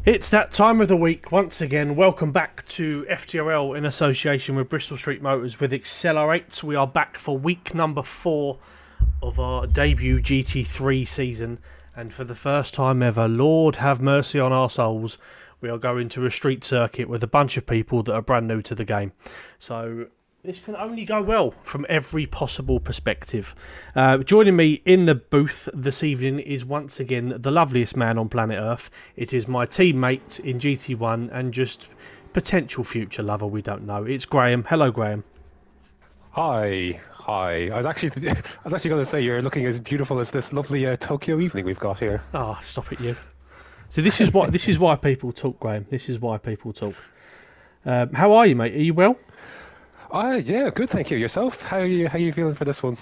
It's that time of the week once again. Welcome back to FTRL in association with Bristol Street Motors with Accelerate. We are back for week number 4 of our debut GT3 season, and for the first time ever, Lord have mercy on our souls, we are going to a street circuit with a bunch of people that are brand new to the game. So this can only go well from every possible perspective. Joining me in the booth this evening is once again the loveliest man on planet Earth. It is my teammate in GT1 and just potential future lover, we don't know. It's Graham. Hello, Graham. Hi. I was actually going to say you're looking as beautiful as this lovely Tokyo evening we've got here. Oh, stop it, you. So this is why people talk, Graham. This is why people talk. How are you, mate? Are you well? Yeah, good, thank you. Yourself? How are you feeling for this one?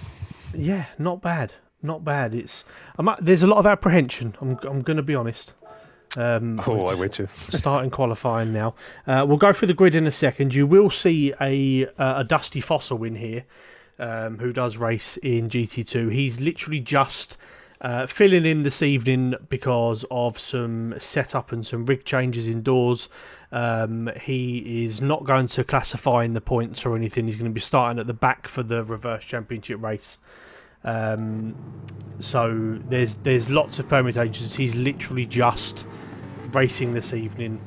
Yeah, not bad. There's a lot of apprehension. I'm going to be honest. I'm with you. Starting qualifying now. We'll go through the grid in a second. You will see a Dusty Fossil in here, who does race in GT2. He's literally just filling in this evening because of some setup and some rig changes indoors. He is not going to classify in the points or anything. He's going to be starting at the back for the reverse championship race. So there's lots of permutations. He's literally just racing this evening,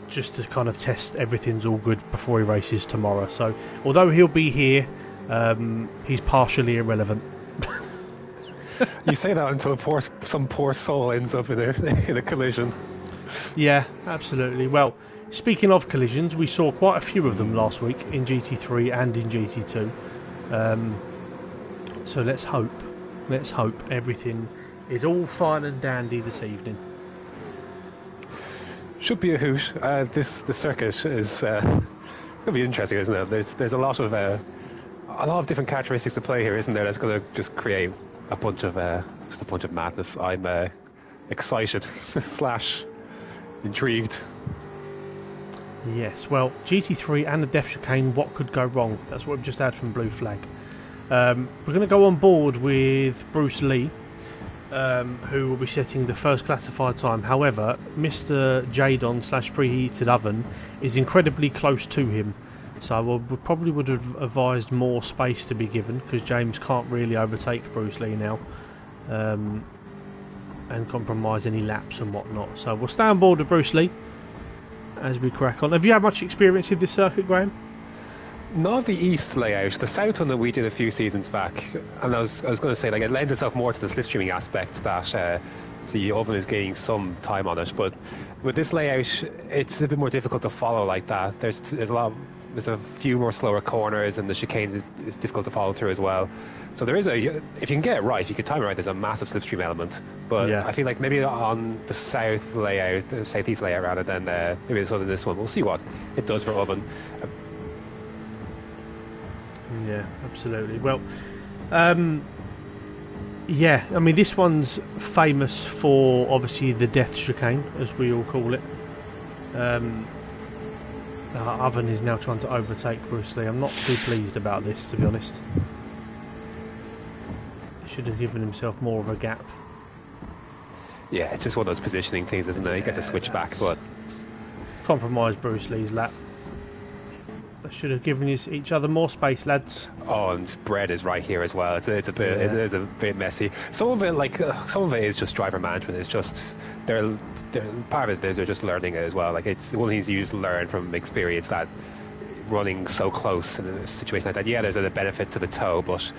just to kind of test everything's all good before he races tomorrow. So although he'll be here, he's partially irrelevant. You say that until some poor soul ends up in a collision. Yeah, absolutely. Well, speaking of collisions, we saw quite a few of them last week in GT3 and in GT2. So let's hope everything is all fine and dandy this evening. Should be a hoot. The circuit is it's going to be interesting, isn't it? There's a lot of different characteristics to play here, isn't there? That's going to just create a bunch of madness. I'm excited / intrigued. Yes, well, GT3 and the Death Chicane, what could go wrong? That's what we've just had from Blue Flag. We're going to go on board with Bruce Lee, who will be setting the first classified time. However, Mr. Jadon / Preheated Oven is incredibly close to him, so we probably would have advised more space to be given, because James can't really overtake Bruce Lee now and compromise any laps and whatnot. So we'll stay on board with Bruce Lee as we crack on. Have you had much experience with this circuit, Graham? Not the east layout, the south one that we did a few seasons back, and I was going to say, like, it lends itself more to the slipstreaming aspect that the oven is gaining some time on it, but with this layout it's a bit more difficult to follow like that. There's a few more slower corners, and the chicanes is difficult to follow through as well. So there is if you can get it right, if you can time it right, there's a massive slipstream element. But yeah. I feel like maybe on the south layout, the southeast layout rather than maybe this one, we'll see what it does for oven. Yeah, absolutely. Well, yeah, I mean, this one's famous for obviously the Death Chicane, as we all call it. Oven is now trying to overtake Bruce Lee. I'm not too pleased about this, to be honest. He should have given himself more of a gap. Yeah, it's just one of those positioning things, isn't it? He gets a switch back, but compromise Bruce Lee's lap. They should have given each other more space, lads. Oh, and bread is right here as well. It's a bit messy. Some of it is just driver management. It's just they're part of it is they're just learning it as well. Like, it's one of these you just learn from experience, that running so close in a situation like that. Yeah, there's a benefit to the toe, but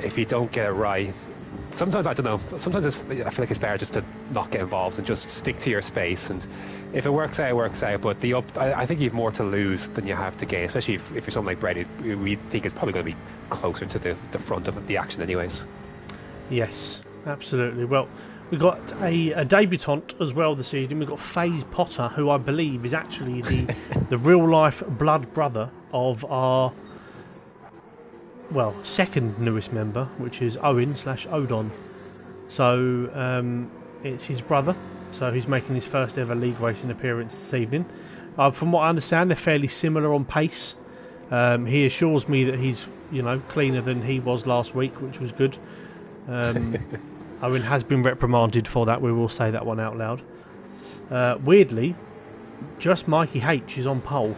if you don't get it right, sometimes I don't know. Sometimes I feel like it's better just to not get involved and just stick to your space. And if it works out, it works out. But I think you have more to lose than you have to gain, especially if you're something like Brady. We think it's probably going to be closer to the front of the action, anyways. Yes, absolutely. Well, we've got a debutant as well this evening. We've got FaZe Potter, who I believe is actually the real life blood brother of our second newest member, which is Owen / Odon. So it's his brother. So he's making his first ever league racing appearance this evening. From what I understand, they're fairly similar on pace. He assures me that he's cleaner than he was last week, which was good. Owen has been reprimanded for that. We will say that one out loud. Weirdly, just Mikey H is on pole.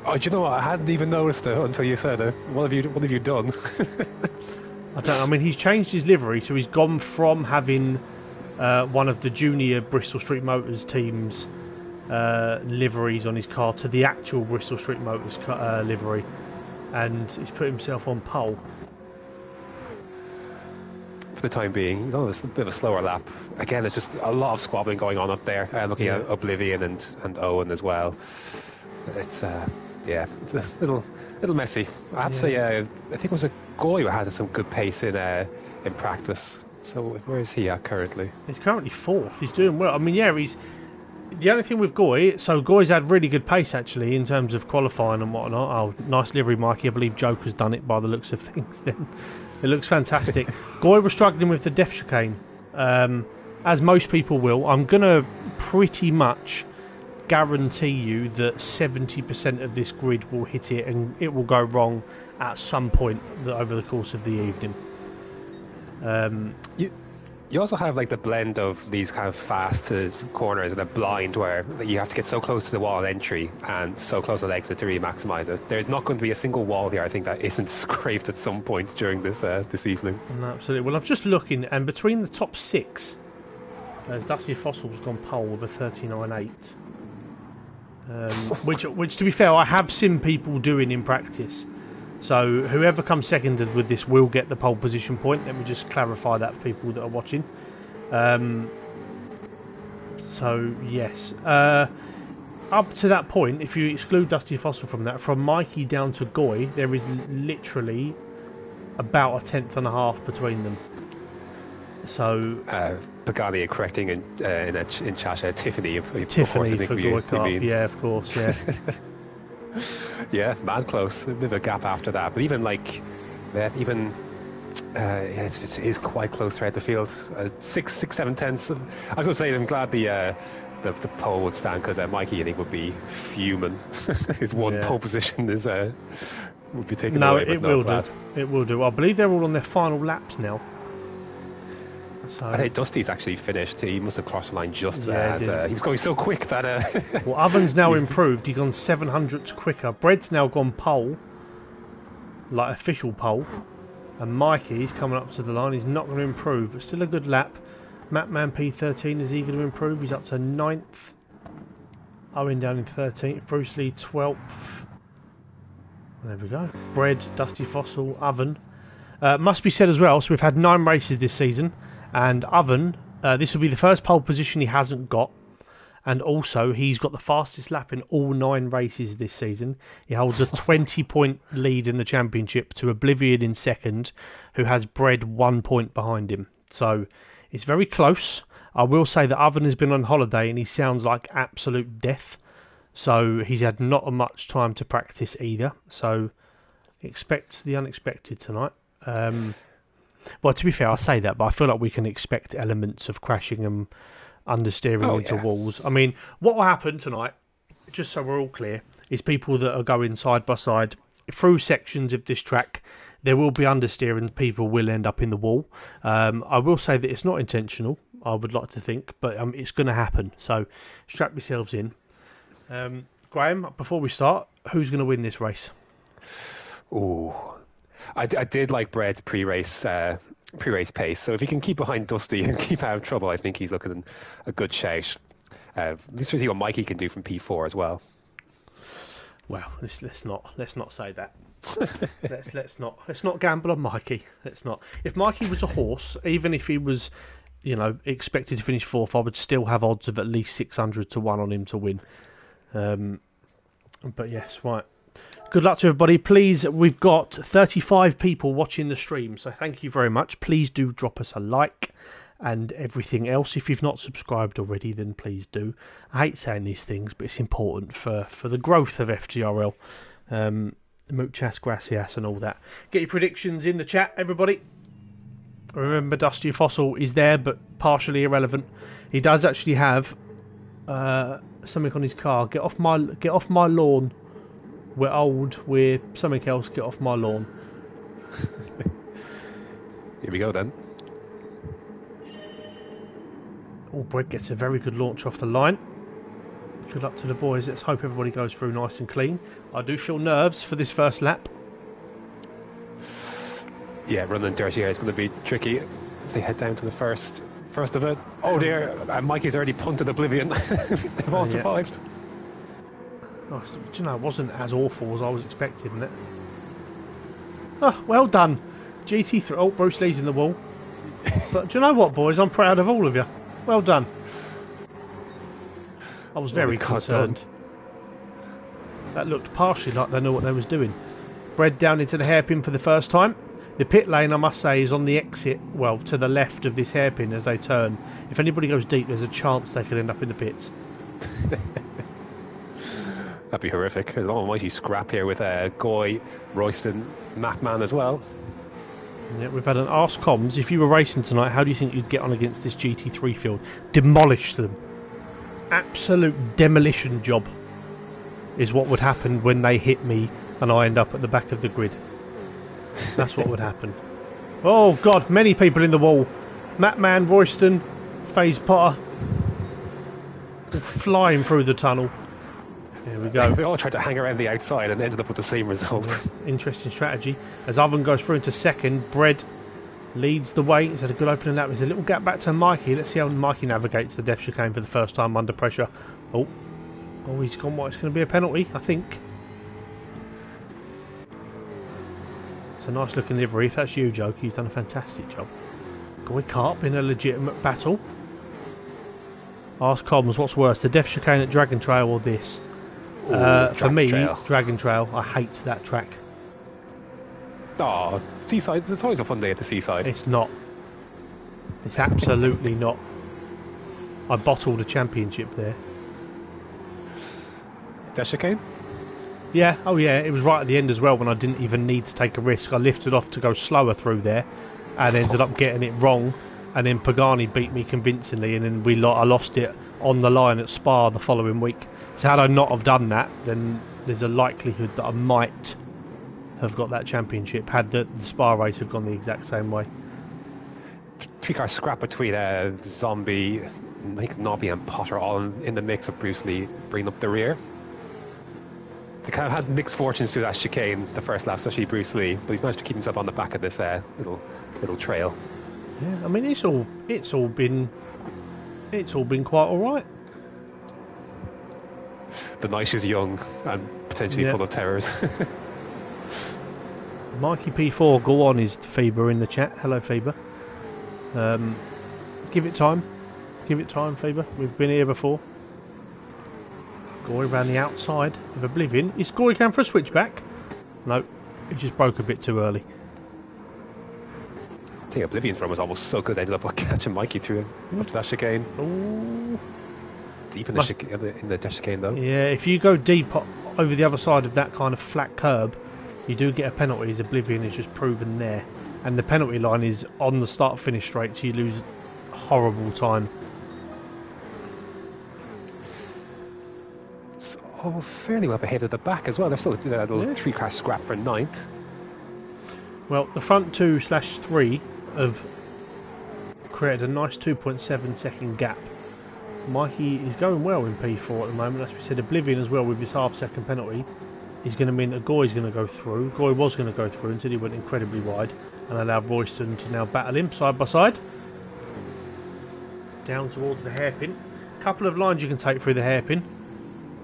Oh, do you know what? I hadn't even noticed it until you said it. What have you done? I don't know. I mean, he's changed his livery, so he's gone from having one of the junior Bristol Street Motors teams liveries on his car to the actual Bristol Street Motors livery, and he's put himself on pole. For the time being, it's a bit of a slower lap. Again, there's just a lot of squabbling going on up there. Looking at Oblivion and Owen as well. It's it's a little messy. I have to say, I think it was a Goy who had some good pace in practice. So where is he at currently? He's currently 4th. He's doing well. I mean, he's the only thing with Goy. So Goy's had really good pace actually in terms of qualifying and whatnot. Oh, nice livery, Mikey. I believe Joker's done it by the looks of things. Then it looks fantastic. Goy was struggling with the depth chicane, as most people will. I'm gonna pretty much guarantee you that 70% of this grid will hit it, and it will go wrong at some point over the course of the evening. You also have like the blend of these kind of fast corners and a blind where you have to get so close to the wall at entry and so close at exit to really maximise it. There's not going to be a single wall here, I think, that isn't scraped at some point during this evening. Absolutely. Well, I'm just looking, and between the top 6, as Dusty Fossil's gone pole with a 39.8. Which, to be fair, I have seen people doing in practice. So whoever comes second with this will get the pole position point. Let me just clarify that for people that are watching. So yes, up to that point, if you exclude Dusty Fossil from that, from Mikey down to Goy, there is literally about a 10th and a half between them. So Pagani are correcting in chat, Tiffany. Tiffany for Goy Kart. Yeah, of course. Yeah. Yeah, mad close. A bit of a gap after that, but even like, it is quite close throughout the field. 7 tenths. I was going to say, I'm glad the pole would stand, because Mikey, I think, would be fuming. His one pole position is would be taken away. No, it will do. It will do. I believe they're all on their final laps now. So, I think Dusty's actually finished. He must have crossed the line just as he was going so quick that. Well, Oven's now improved. He's gone 700ths quicker. Bread's now gone pole, like official pole, and Mikey's coming up to the line. He's not going to improve, but still a good lap. Mapman P13, is he going to improve? He's up to 9th. Owen down in 13th. Bruce Lee 12th. There we go. Bread, Dusty Fossil, Oven. Must be said as well, so we've had 9 races this season. And Oven, this will be the first pole position he hasn't got, and also he's got the fastest lap in all 9 races this season. He holds a 20-point lead in the championship to Oblivion in second, who has Bread 1 point behind him. So it's very close. I will say that Oven has been on holiday and he sounds like absolute death. So he's had not much time to practice either. So expect the unexpected tonight. Well, to be fair, I say that, but I feel like we can expect elements of crashing and understeering into walls. I mean, what will happen tonight, just so we're all clear, is people that are going side by side through sections of this track, there will be understeering. People will end up in the wall. I will say that it's not intentional, I would like to think, but it's going to happen. So strap yourselves in. Graham, before we start, who's going to win this race? Ooh. I did like Bread's pre-race pace, so if he can keep behind Dusty and keep out of trouble, I think he's looking a good shout. Let's see what Mikey can do from P4 as well. Well, let's not say that. let's not gamble on Mikey. Let's not. If Mikey was a horse, even if he was, expected to finish 4th, I would still have odds of at least 600 to 1 on him to win. But yes, right. Good luck to everybody. Please, we've got 35 people watching the stream, so thank you very much. Please do drop us a like and everything else. If you've not subscribed already, then please do. I hate saying these things, but it's important for the growth of FTRL. Muchas gracias and all that. Get your predictions in the chat, everybody. Remember, Dusty Fossil is there, but partially irrelevant. He does actually have something on his car. Get off my lawn. We're old, we're something else, get off my lawn. Here we go then. Oh, Brett gets a very good launch off the line. Good luck to the boys. Let's hope everybody goes through nice and clean. I do feel nerves for this first lap. Yeah, running dirty here is going to be tricky as they head down to the first of it. Oh dear, Mikey's already punted Oblivion. They've all survived. Oh, do you know, it wasn't as awful as I was expecting, isn't it? Oh, well done. GT3. Oh, Bruce Lee's in the wall. But do you know what, boys? I'm proud of all of you. Well done. I was very concerned. That looked partially like they knew what they was doing. Bred down into the hairpin for the first time. The pit lane, I must say, is on the exit, well, to the left of this hairpin as they turn. If anybody goes deep, there's a chance they could end up in the pits. That'd be horrific. There's an almighty scrap here with Goy, Royston, Macman as well. Yeah, we've had an Ask Comms. If you were racing tonight, how do you think you'd get on against this GT3 field? Demolish them. Absolute demolition job is what would happen when they hit me and I end up at the back of the grid. That's what would happen. Oh God, many people in the wall. Mattman, Royston, FaZe Potter, flying through the tunnel. Here we go. They all tried to hang around the outside and ended up with the same result. Interesting strategy. As Oven goes through into second, Bread leads the way. He's had a good opening lap. There's a little gap back to Mikey. Let's see how Mikey navigates the depth chicane for the first time under pressure. Oh, he's gone. It's going to be a penalty, I think. It's a nice looking livery. If that's you, Joke, he's done a fantastic job. Goy Carp in a legitimate battle. Ask Comms, what's worse, the depth chicane at Dragon Trail or this? For me, Dragon Trail. I hate that track. Oh, seaside. It's always a fun day at the seaside. It's not. It's absolutely not. I bottled a championship there. That chicane? Yeah, oh yeah, it was right at the end as well when I didn't even need to take a risk. I lifted off to go slower through there and ended up getting it wrong, and then Pagani beat me convincingly, and then I lost it on the line at Spa the following week. So had I not have done that, then there's a likelihood that I might have got that championship had the Spa race have gone the exact same way. 3-car scrap between Zombie, Mike Nobby and Potter all in the mix with Bruce Lee bringing up the rear. They kind of had mixed fortunes through that chicane the first lap, especially Bruce Lee, but he's managed to keep himself on the back of this little trail. Yeah, I mean it's all been quite all right. The night is young and potentially full of terrors. Mikey P4, go on, is Faber in the chat. Hello, Faber. Give it time. Give it time, Faber. We've been here before. Goy around the outside of Oblivion. Is Goy going for a switchback? No, he just broke a bit too early. I think Oblivion's run was almost so good they ended up catching Mikey through up to that chicane. Ooh. Deep in the chicane though. Yeah, if you go deep over the other side of that kind of flat curb, you do get a penalty, as Oblivion is just proven there. And the penalty line is on the start-finish straight, so you lose horrible time. It's all fairly well ahead of the back as well. They're still doing a little 3-car scrap for 9th. Well, the front 2/3 have created a nice 2.7 second gap. Mikey is going well in P4 at the moment. As we said, Oblivion as well with his half-second penalty is going to mean that Goy's going to go through. Goy was going to go through until he went incredibly wide and allowed Royston to now battle him side by side. Down towards the hairpin. A couple of lines you can take through the hairpin.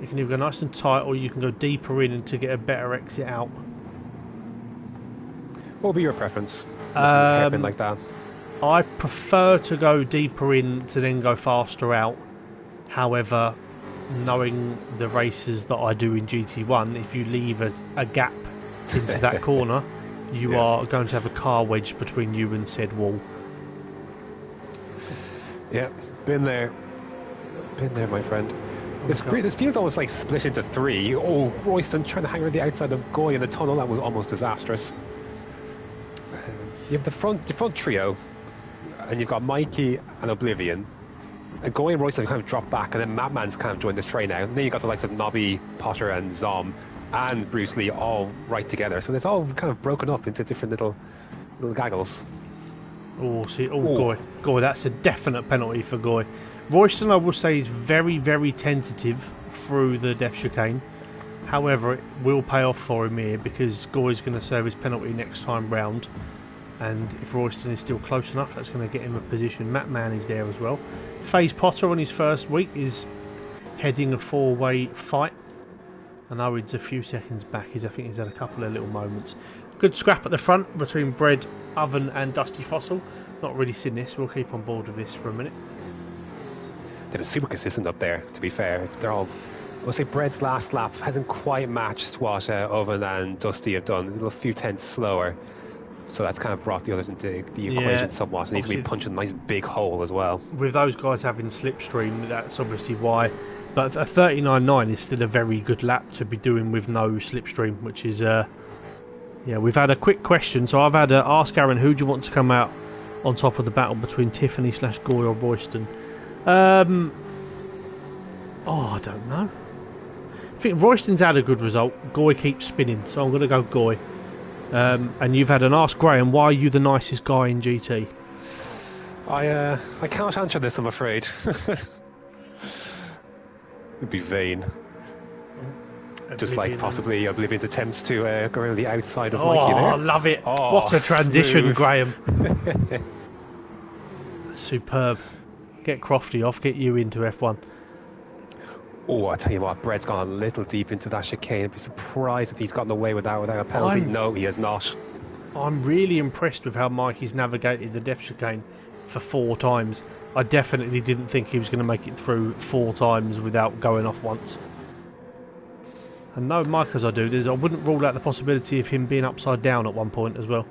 You can either go nice and tight or you can go deeper in and to get a better exit out. What would be your preference? Hairpin like that? I prefer to go deeper in to then go faster out. However, knowing the races that I do in GT1, if you leave a gap into that corner, you are going to have a car wedged between you and said wall. Yeah, been there, my friend. This field's almost like split into 3. Oh, Royston trying to hang around the outside of Goy in the tunnel. That was almost disastrous. You have the front trio, and you've got Mikey and Oblivion. And Goy and Royston kind of drop back, and then Madman's kind of joined this fray now. And then you've got the likes of Nobby, Potter, and Zom, and Bruce Lee all right together. So it's all kind of broken up into different little gaggles. Oh, see, Goy, that's a definite penalty for Goy. Royston, I will say, is very, very tentative through the depth chicane. However, it will pay off for him here because Goy's going to serve his penalty next time round. And if Royston is still close enough, that's going to get him a position. Matt Mann is there as well. FaZe Potter on his first week is heading a four-way fight. I know he's a few seconds back. I think he's had a couple of little moments. Good scrap at the front between Bread, Oven and Dusty Fossil. Not really seen this. We'll keep on board with this for a minute. They were super consistent up there, to be fair. They're all... I would say Bread's last lap hasn't quite matched what Oven and Dusty have done. It's a few tenths slower. So that's kind of brought the others into the equation somewhat. It needs to be punching a nice big hole as well. With those guys having slipstream, that's obviously why. But a 39.9 is still a very good lap to be doing with no slipstream, which is... yeah, we've had a quick question. So I've had to ask Aaron, who do you want to come out on top of the battle between Tiffany/Goy or Royston? I don't know. I think Royston's had a good result. Goy keeps spinning, so I'm going to go Goy. And you've had an Ask Graham, why are you the nicest guy in GT? I can't answer this, I'm afraid. It'd be vain. Just like possibly Oblivion's attempts to go around the outside of Mikey there. Oh, love it. What a transition, smooth. Graham. Superb. Get Crofty off, get you into F1. Oh, I tell you what, Brett's gone a little deep into that chicane. I'd be surprised if he's gotten away with that without a penalty. No, he has not. I'm really impressed with how Mikey's navigated the depth chicane for 4 times. I definitely didn't think he was going to make it through 4 times without going off once. And no, Mike, as I do, I wouldn't rule out the possibility of him being upside down at one point as well.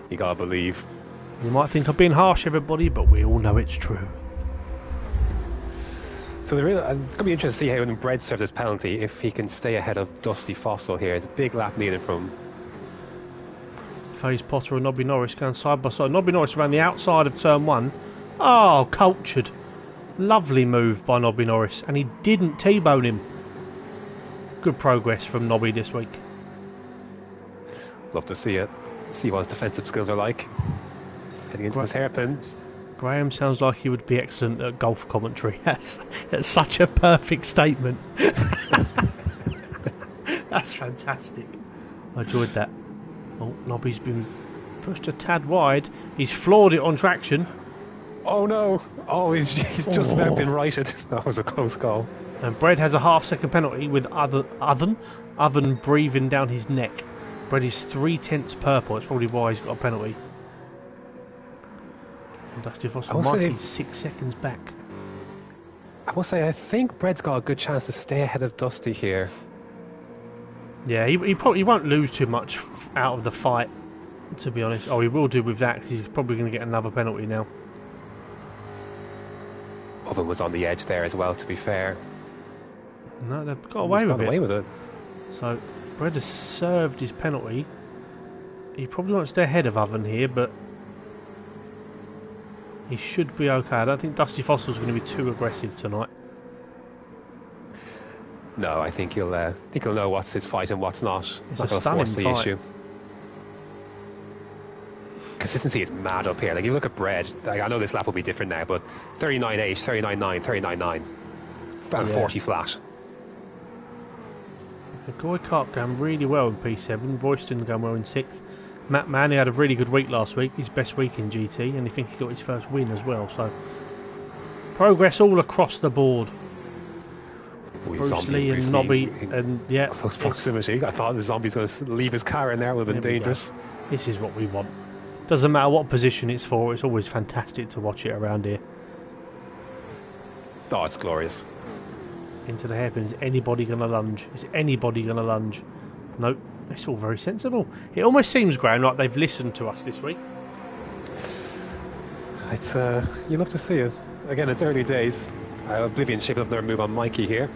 You gotta believe. You might think I'm being harsh, everybody, but we all know it's true. So it's going to be interesting to see how when Brett serves his penalty, if he can stay ahead of Dusty Fossil here. It's a big lap needed from... FaZe Potter and Nobby Norris going side by side. Nobby Norris around the outside of turn 1. Oh, cultured. Lovely move by Nobby Norris. And he didn't T-bone him. Good progress from Nobby this week. Love to see it. See what his defensive skills are like. Heading into this hairpin. Graham sounds like he would be excellent at golf commentary. That's such a perfect statement. That's fantastic. I enjoyed that. Oh, Nobby's been pushed a tad wide. He's floored it on traction. Oh no! Oh, he's just about been righted. That was a close call. And Bread has a half-second penalty with Oven breathing down his neck. Bread is 3/10 purple. That's probably why he's got a penalty. And Dusty Fossil Mikey's 6 seconds back. I will say, I think Bread's got a good chance to stay ahead of Dusty here. Yeah, he probably won't lose too much out of the fight, to be honest. Oh, he will do with that because he's probably going to get another penalty now. Oven was on the edge there as well, to be fair. No, they've got away with it. So, Bread has served his penalty. He probably won't stay ahead of Oven here, but he should be okay. I don't think Dusty Fossil's going to be too aggressive tonight. No, I think he'll know what's his fight and what's not. It's not a going to force the fight. issue. Consistency is mad up here. Like, you look at Bread, like, I know this lap will be different now, but 39.8, 39.9, 39.9, and 40 flat. Goy Karp going really well in P7. Royston going well in 6th. Matt Mann, he had a really good week last week, his best week in GT, and I think he got his first win as well. So progress all across the board. Bruce Lee and Nobby, and yeah, close proximity. I thought the zombie's going to leave his car in there. Would have been dangerous. This is what we want. Doesn't matter what position it's for. It's always fantastic to watch it around here. Oh, it's glorious. Into the hairpin. Is anybody going to lunge? Is anybody going to lunge? Nope. It's all very sensible. It almost seems, Graham, like they've listened to us this week. It's you love to see it. Again, it's early days. Oblivion shaping up their move on Mikey here.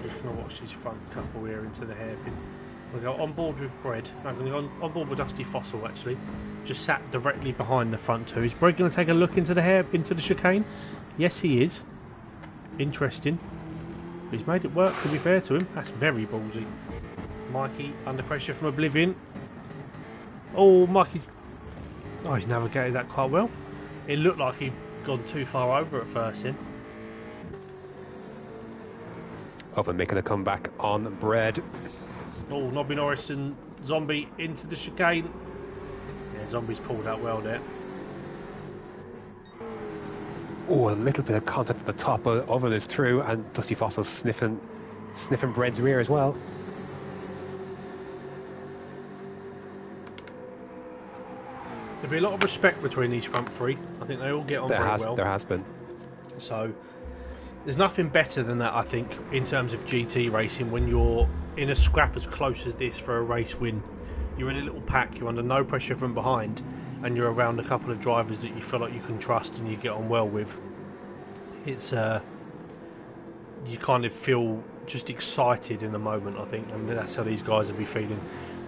Just going to watch his front couple here into the hairpin. We'll go on board with Bread. I'm going to go on board with Dusty Fossil, actually. Just sat directly behind the front two. Is Bread going to take a look into the chicane? Yes, he is. Interesting. He's made it work, to be fair to him. That's very ballsy. Mikey under pressure from Oblivion. Oh, Mikey's... Oh, he's navigated that quite well. It looked like he'd gone too far over at first then. Oven making a comeback on bread. Oh, Nobby Norris and Zombie into the chicane. Yeah, Zombie's pulled out well there. Oh, a little bit of contact at the top. Oven is through, and Dusty Fossil's sniffing bread's rear as well. There'll be a lot of respect between these front three. I think they all get on very well. There has been. So there's nothing better than that, I think, in terms of GT racing, when you're in a scrap as close as this for a race win. You're in a little pack, you're under no pressure from behind, and you're around a couple of drivers that you feel like you can trust and you get on well with. It's you kind of feel just excited in the moment, I think, and that's how these guys will be feeling.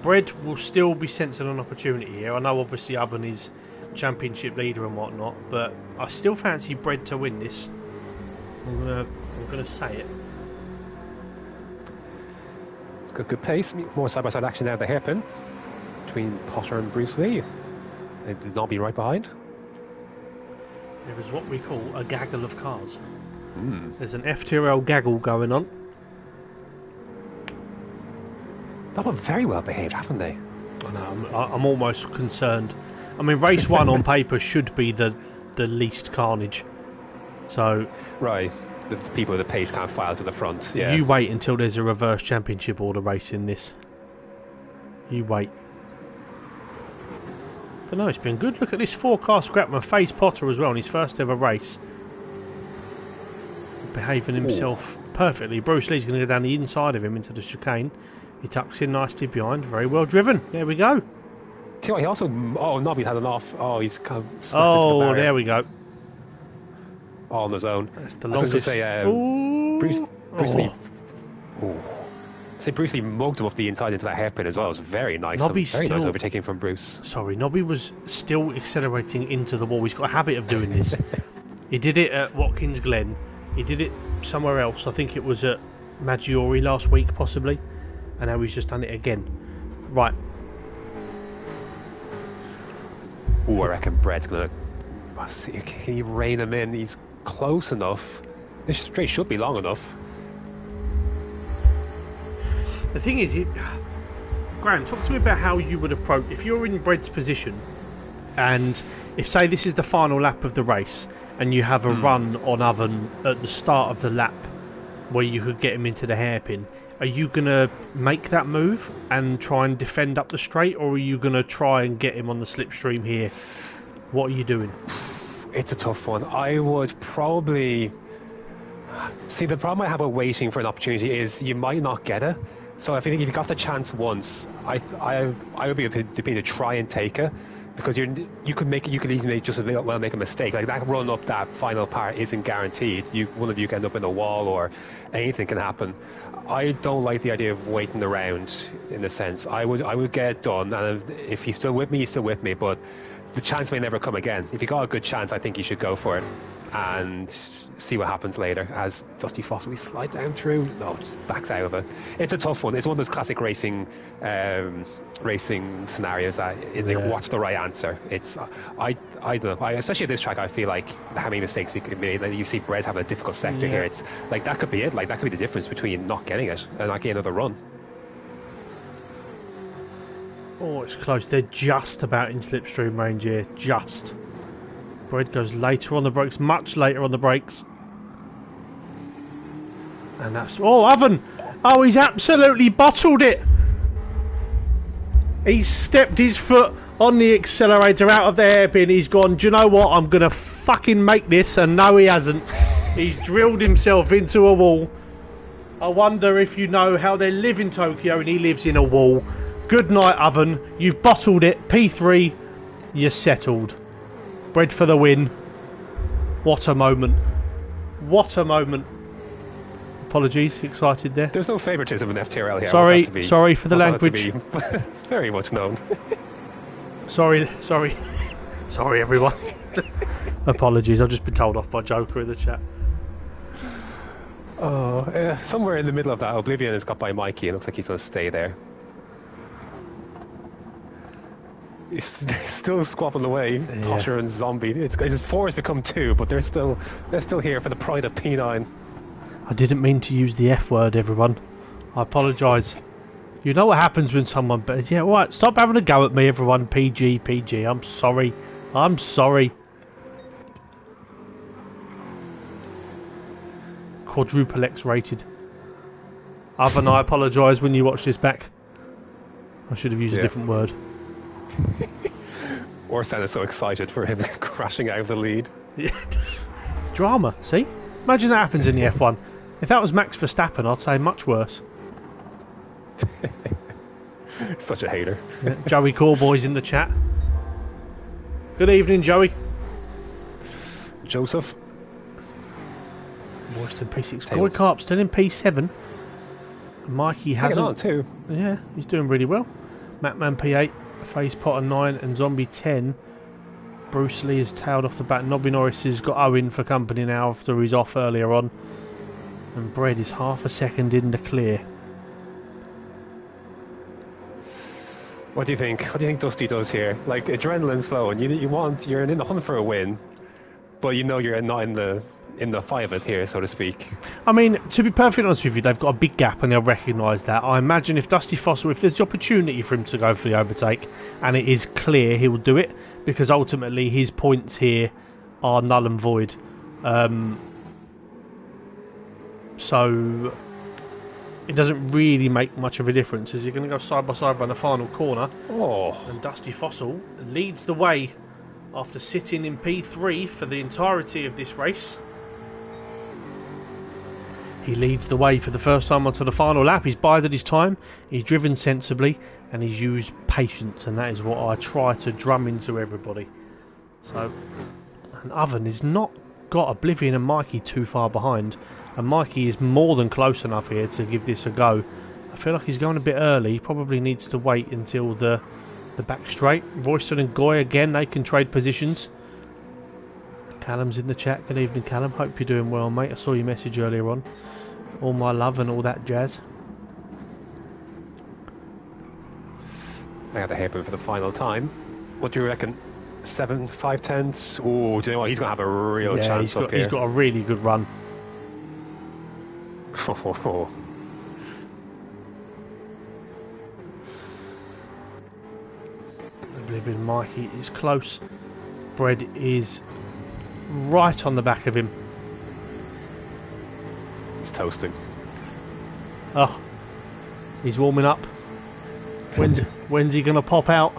Bread will still be sensing an opportunity here. I know obviously Oven is championship leader and whatnot, but I still fancy Bread to win this. I'm gonna say it. It's got good pace. More side-by-side action now at the hairpin between Potter and Bruce Lee. It does not be right behind. There is what we call a gaggle of cars. There's an FTRL gaggle going on. They were very well behaved, haven't they? I know, I'm almost concerned. I mean, race one on paper should be the least carnage. So right, the people with the pace can't file to the front. Yeah. You wait until there's a reverse championship order race in this. You wait. But no, it's been good. Look at this 4-car scrapman, Face Potter as well in his first ever race. Behaving himself perfectly. Bruce Lee's going to go down the inside of him into the chicane. He tucks in nicely behind. Very well driven. There we go. See what, he also... Oh, Nobby's had an off. Oh, he's kind of slapped into the barrier. There we go. All on his own. That's the longest. I was going to say, Bruce Lee... Ooh. Say Bruce Lee mugged him up the inside into that hairpin as well. It was very nice. Nice overtaking from Bruce. Sorry, Nobby was still accelerating into the wall. He's got a habit of doing this. He did it at Watkins Glen. He did it somewhere else. I think it was at Maggiore last week, possibly. And now he's just done it again. Right. Oh, I reckon Brett's going to... Can you rein him in? He's close enough. This straight should be long enough. The thing is, Graham, talk to me about how you would approach... If you're in Brett's position, and if, say, this is the final lap of the race, and you have a run on Oven at the start of the lap where you could get him into the hairpin, are you going to make that move and try and defend up the straight, or are you going to try and get him on the slipstream here? What are you doing? It's a tough one. I would probably... See, the problem I have with waiting for an opportunity is you might not get it. So I think if you got the chance once, I would be to try and take it, because you could easily just as well make a mistake. Like, that run up that final part isn't guaranteed. One of you can end up in a wall, or anything can happen. I don't like the idea of waiting around, in a sense. I would get it done, and if he's still with me, he's still with me. But the chance may never come again. If you got a good chance, I think you should go for it and see what happens later. As Dusty Fossil, we slide down through. No, just backs out of it. It's a tough one. It's one of those classic racing scenarios that what's the right answer. It's I don't know. Especially at this track, I feel like how many mistakes you could make. Like, you see Brett's having a difficult sector here. It's like that could be it. Like, that could be the difference between not getting it and not getting another run. Oh, it's close. They're just about in slipstream range here. Just. Bread goes later on the brakes, much later on the brakes. And that's... Oh, Oven! Oh, he's absolutely bottled it! He's stepped his foot on the accelerator out of the hairpin. He's gone, do you know what? I'm going to fucking make this. And no, he hasn't. He's drilled himself into a wall. I wonder if you know how they live in Tokyo, and he lives in a wall. Good night, Oven. You've bottled it. P3, you're settled. Bread for the win. What a moment. What a moment. Apologies, excited there. There's no favouritism in FTRL here. Sorry for the language. Very much known. Sorry, everyone. Apologies, I've just been told off by Joker in the chat. Oh, somewhere in the middle of that, Oblivion is got by Mikey. It looks like he's going to stay there. he's still squabbling away. Yeah. Potter and Zombie. His 4 has become 2, but they're still here for the pride of P9. I didn't mean to use the F word, everyone. I apologise. You know what happens when someone... But yeah, all right, stop having a go at me, everyone. PG, PG. I'm sorry. I'm sorry. Quadruple X rated. Oven, I apologise when you watch this back. I should have used a different word. Orsan is so excited for him crashing out of the lead. Yeah. Drama, see? Imagine that happens in the F1. If that was Max Verstappen, I'd say much worse. Such a hater. Yeah. Joey Corboy's in the chat. Good evening, Joey. Joseph. Royston P6. Goy Carp still in P7. Mikey hasn't. On too. Yeah, he's doing really well. Matman P8, FaZe Potter 9, and Zombie 10. Bruce Lee has tailed off the back. Nobby Norris has got Owen for company now after he's off earlier on. And Bread is half a second in the clear. What do you think? What do you think Dusty does here? Like, adrenaline's flowing. You're in the hunt for a win, but you know you're not in the fight of it here, so to speak. I mean, to be perfectly honest with you, they've got a big gap and they'll recognise that. I imagine if Dusty Fossil, if there's the opportunity for him to go for the overtake and it is clear, he will do it, because ultimately his points here are null and void. So it doesn't really make much of a difference. As you're going to go side by side by the final corner, and Dusty Fossil leads the way after sitting in P3 for the entirety of this race. He leads the way for the first time onto the final lap. He's bided his time, he's driven sensibly, and he's used patience, and that is what I try to drum into everybody. So, and Oven has not got Oblivion and Mikey too far behind, and Mikey is more than close enough here to give this a go. I feel like he's going a bit early. He probably needs to wait until the back straight. Royston and Goy again, they can trade positions. Callum's in the chat. Good evening, Callum. Hope you're doing well, mate. I saw your message earlier on. All my love and all that jazz. I got the hairpin for the final time. What do you reckon? 7, 5 tenths? Oh, do you know what? He's going to have a real chance up here. He's got a really good run. Oblivion Mikey is close. Bread is right on the back of him. It's toasting. Oh, he's warming up. When's he going to pop out?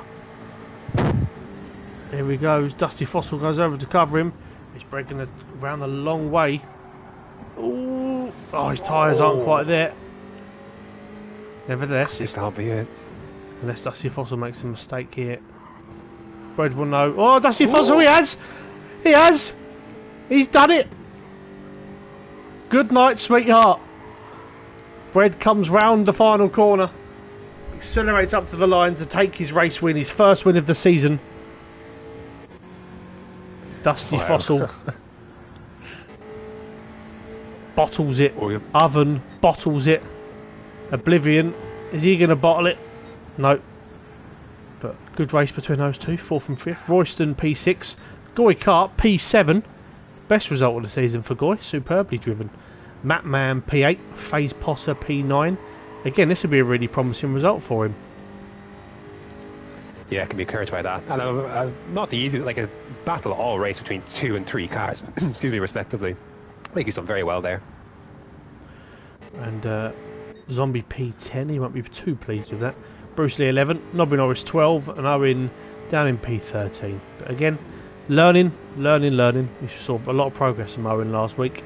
Here he goes. Dusty Fossil goes over to cover him. He's breaking around a long way. Ooh. Oh, his tyres aren't quite there. Nevertheless, this can't be it. Unless Dusty Fossil makes a mistake here. Bread will know. Oh, Dusty Fossil, he has! He has! He's done it! Good night, sweetheart. Bread comes round the final corner. Accelerates up to the line to take his race win, his first win of the season. Dusty Fossil bottles it. Oven bottles it. Oblivion, is he going to bottle it? No. But good race between those two, 4th and 5th. Royston P6, Goy Kart P7. Best result of the season for Goy, superbly driven. Matman P8, FaZe Potter P9. Again, this would be a really promising result for him. Yeah, I can be encouraged by that. And not the easy, like a battle all race between 2 and 3 cars, excuse me, respectively. I think he's done very well there. And Zombie P10, he won't be too pleased with that. Bruce Lee 11, Nobby Norris 12, and Owen down in P13. But again, learning. We saw a lot of progress from Owen last week.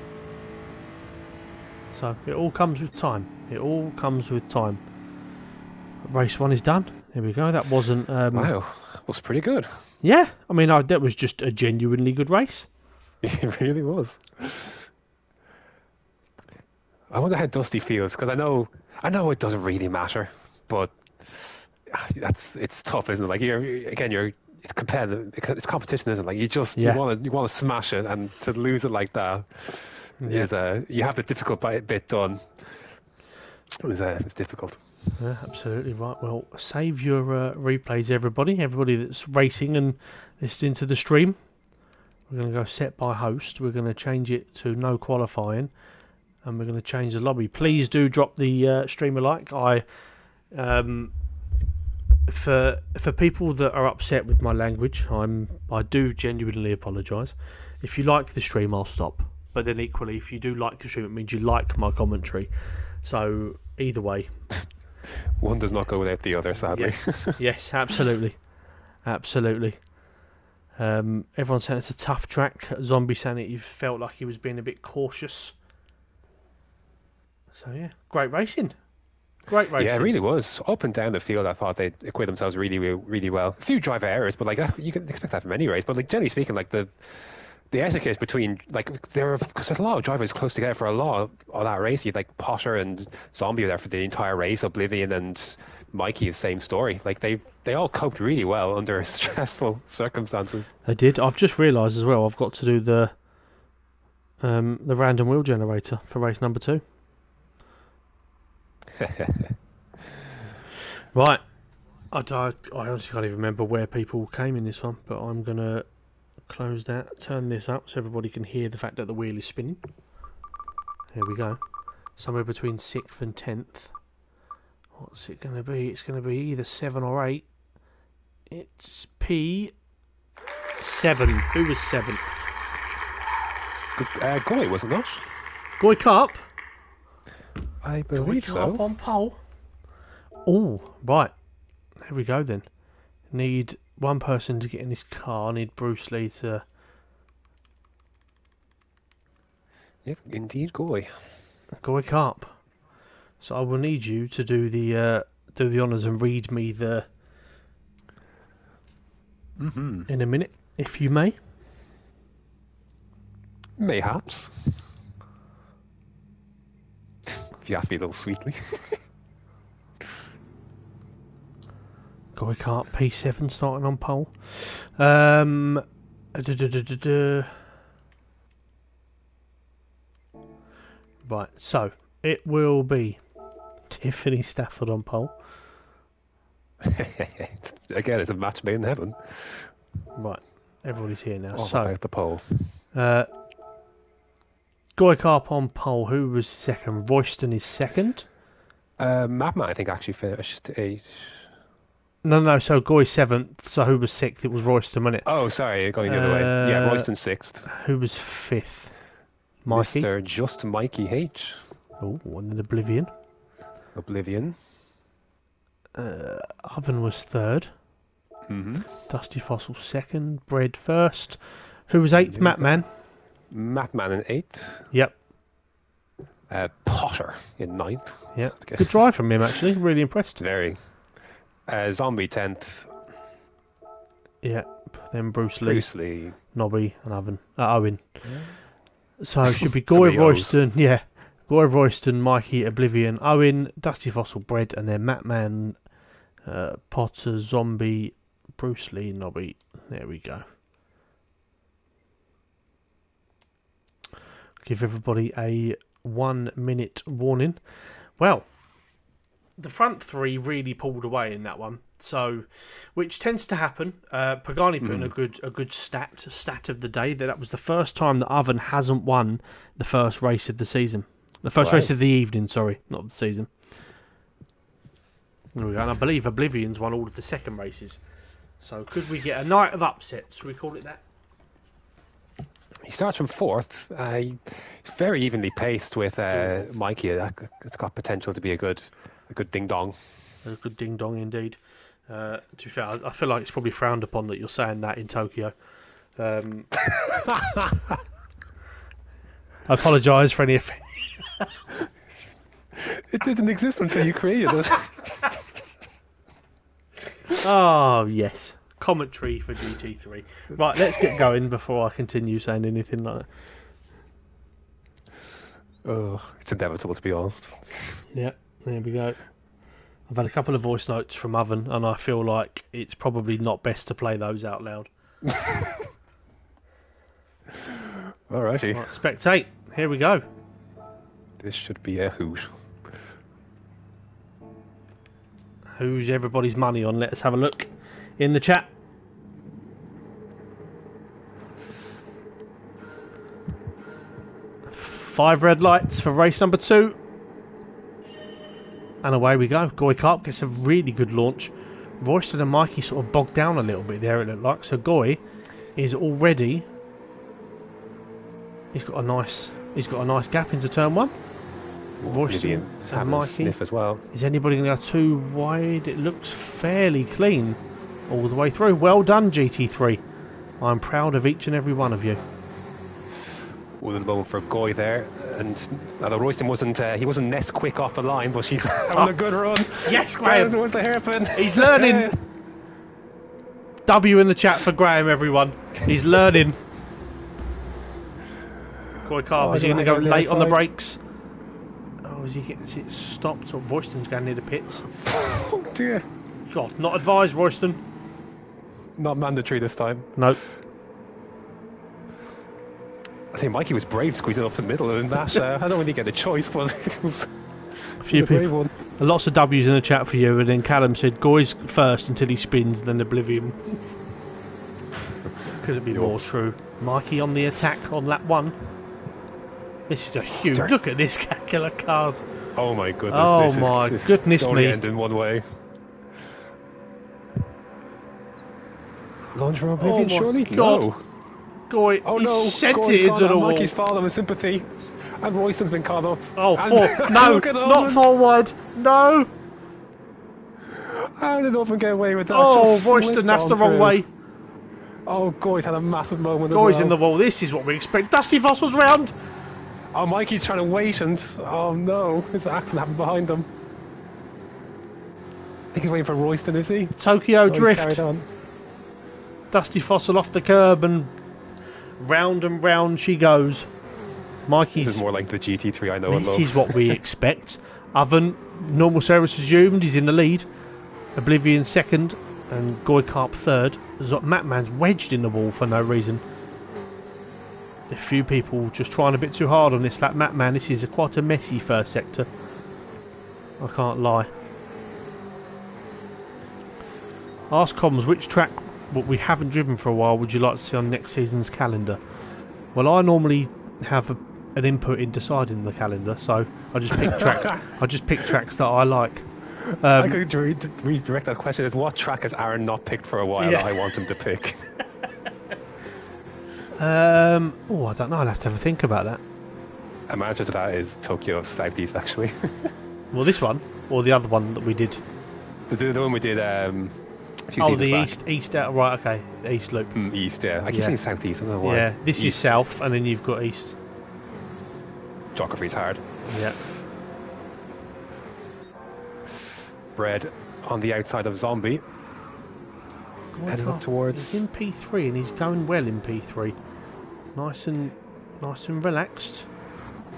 So it all comes with time. Race 1 is done. Here we go. That wasn't... wow, that was pretty good. Yeah, I mean, that was just a genuinely good race. It really was. I wonder how Dusty feels, because I know it doesn't really matter, but it's tough, isn't it? Like it's competitive, it's competition, isn't it? Like you want to smash it, and to lose it like that is you have the difficult bit done. It's difficult. Yeah, absolutely right. Well, save your replays, everybody. Everybody that's racing and listening to the stream. We're going to go set by host. We're going to change it to no qualifying, and we're going to change the lobby. Please do drop the stream a like. For people that are upset with my language, I do genuinely apologise. If you like the stream, I'll stop. But then equally, if you do like the stream, it means you like my commentary. So either way. One does not go without the other, sadly. Yeah. Yes, absolutely. Absolutely. Everyone's saying it's a tough track. Zombie saying he felt like he was being a bit cautious. So yeah, great racing. Great racing. Yeah, it really was. Up and down the field, I thought they acquitted themselves really, really well. A few driver errors, but like you can expect that from any race. But like generally speaking, like the etiquette between because there's a lot of drivers close together for a lot of that race. You had like Potter and Zombie were there for the entire race. Oblivion and Mikey, the same story. Like they all coped really well under stressful circumstances. They did. I've just realised as well. I've got to do the random wheel generator for race number 2. Right. I honestly can't even remember where people came in this one, but I'm going to close that, turn this up so everybody can hear the fact that the wheel is spinning. There we go. Somewhere between 6th and 10th. What's it going to be? It's going to be either 7 or 8. It's P7. Who was 7th? Goy, was it not? Goy Cup? I believe so. Up on pole. Oh, right. There we go then. Need one person to get in this car. Need Bruce Lee to. Yep, indeed, Goy. Goy Cup. So I will need you to do the honours and read me the. In a minute, if you may. Mayhaps. If you ask me a little sweetly. Goy Kart P7 starting on pole. Right, so it will be Tiffany Stafford on pole. Again, it's a match made in heaven. Right, everybody's here now. All so about the pole. Goy Kart on pole. Who was second? Royston is second. Madman, I think, actually finished 8th. No. So Goy 7th. So who was 6th? It was Royston, wasn't it? Oh, sorry, going the other way. Yeah, Royston 6th. Who was 5th? Mikey. Mr. Just Mikey H. Oh, and then Oblivion. Oblivion. Oven was 3rd. Dusty Fossil 2nd. Bread 1st. Who was 8th? Matman. Matman in 8th. Yep. Potter in 9th. Yep. Good drive from him, actually. Really impressed. Very. Zombie 10th. Yep. Then Bruce Lee. Nobby and Owen. Yeah. So it should be Goy Royston. Yeah. Goy Royston, Mikey, Oblivion, Owen, Dusty Fossil, Bread, and then Matman, Potter, Zombie, Bruce Lee, Nobby. There we go. Give everybody a 1 minute warning. Well, the front 3 really pulled away in that one, so which tends to happen. Pagani put in a good stat of the day that was the first time that Oven hasn't won the first race of the season. The first race of the evening, sorry, not of the season. There we go. And I believe Oblivion's won all of the second races. So could we get a night of upsets? Should we call it that? He starts from 4th. He's very evenly paced with Mikey. It's got potential to be a good ding dong. A good ding dong indeed. To be fair, I feel like it's probably frowned upon that you're saying that in Tokyo. I apologise for any offence. It didn't exist until you created it. Oh, yes. Commentary for GT3. Right, let's get going before I continue saying anything like that. Oh, it's inevitable, to be honest. Yeah, there we go. I've had a couple of voice notes from Oven, and I feel like it's probably not best to play those out loud. Alrighty. Right, spectate. Here we go. This should be a hoot. Who's everybody's money on? Let's have a look in the chat. Five red lights for race number 2. And away we go. Goy Carp gets a really good launch. Royston and Mikey sort of bogged down a little bit there, it looked like. So Goy is already... He's got a nice gap into turn 1. Royston and Mikey. Sniff as well. Is anybody going to go too wide? It looks fairly clean all the way through. Well done, GT3. I'm proud of each and every one of you. Well, there's a moment for Goy there, and although Royston wasn't nest quick off the line, but she's having a good run. Yes, Graham. Down towards the hairpin. He's learning. W in the chat for Graham, everyone. He's learning. Goy Carp, is he going to go late on the brakes? Oh, as he gets it stopped, or Royston's going near the pits. Oh dear. God, not advised, Royston. Not mandatory this time. Nope. I think Mikey was brave squeezing up the middle, and that I don't really get a choice, but it was a few people. Lots of W's in the chat for you, and then Callum said Goy's first until he spins, then Oblivion. Couldn't be more true. Mikey on the attack on lap 1. This is a huge. Look at this killer cars. Oh my goodness! Oh my goodness me! Only end in one way. Launch for Oblivion, surely? God. No. Goy, sent it into the wall. Mikey's fallen with sympathy, and Royston's been caught up. Oh, no, not 4 wide. No. How did Owen get away with that? Oh, Royston, that's the wrong way. Oh, Goy's had a massive moment. Goy's in the wall. This is what we expect. Dusty Fossil's round. Oh, Mikey's trying to wait, and oh no, there's an accident happened behind him. I think he's waiting for Royston, is he? Tokyo Drift. Dusty Fossil off the curb, and round she goes. Mikey's. This is more like the GT3 I know and love. This is what we expect. Oven, normal service resumed. He's in the lead. Oblivion second, and Goy Carp third. Matman's wedged in the wall for no reason. A few people just trying a bit too hard on this lap. Matman, this is quite a messy first sector. I can't lie. Ask Comms, which track what we haven't driven for a while would you like to see on next season's calendar? Well, I normally have an input in deciding the calendar, so I just pick tracks. I just pick tracks that I like. I could redirect that question as what track has Aaron not picked for a while that I want him to pick? Oh, I don't know. I'll have to have a think about that. My answer to that is Tokyo Southeast, actually. Well, this one or the other one that we did. The one we did. The east out. Right, okay. East loop. East, yeah. I keep saying southeast. I don't know why. Yeah, this is south, and then you've got east. Geography's hard. Yeah. Bread on the outside of Zombie. Heading up towards. He's in P3 and he's going well in P3. Nice and relaxed.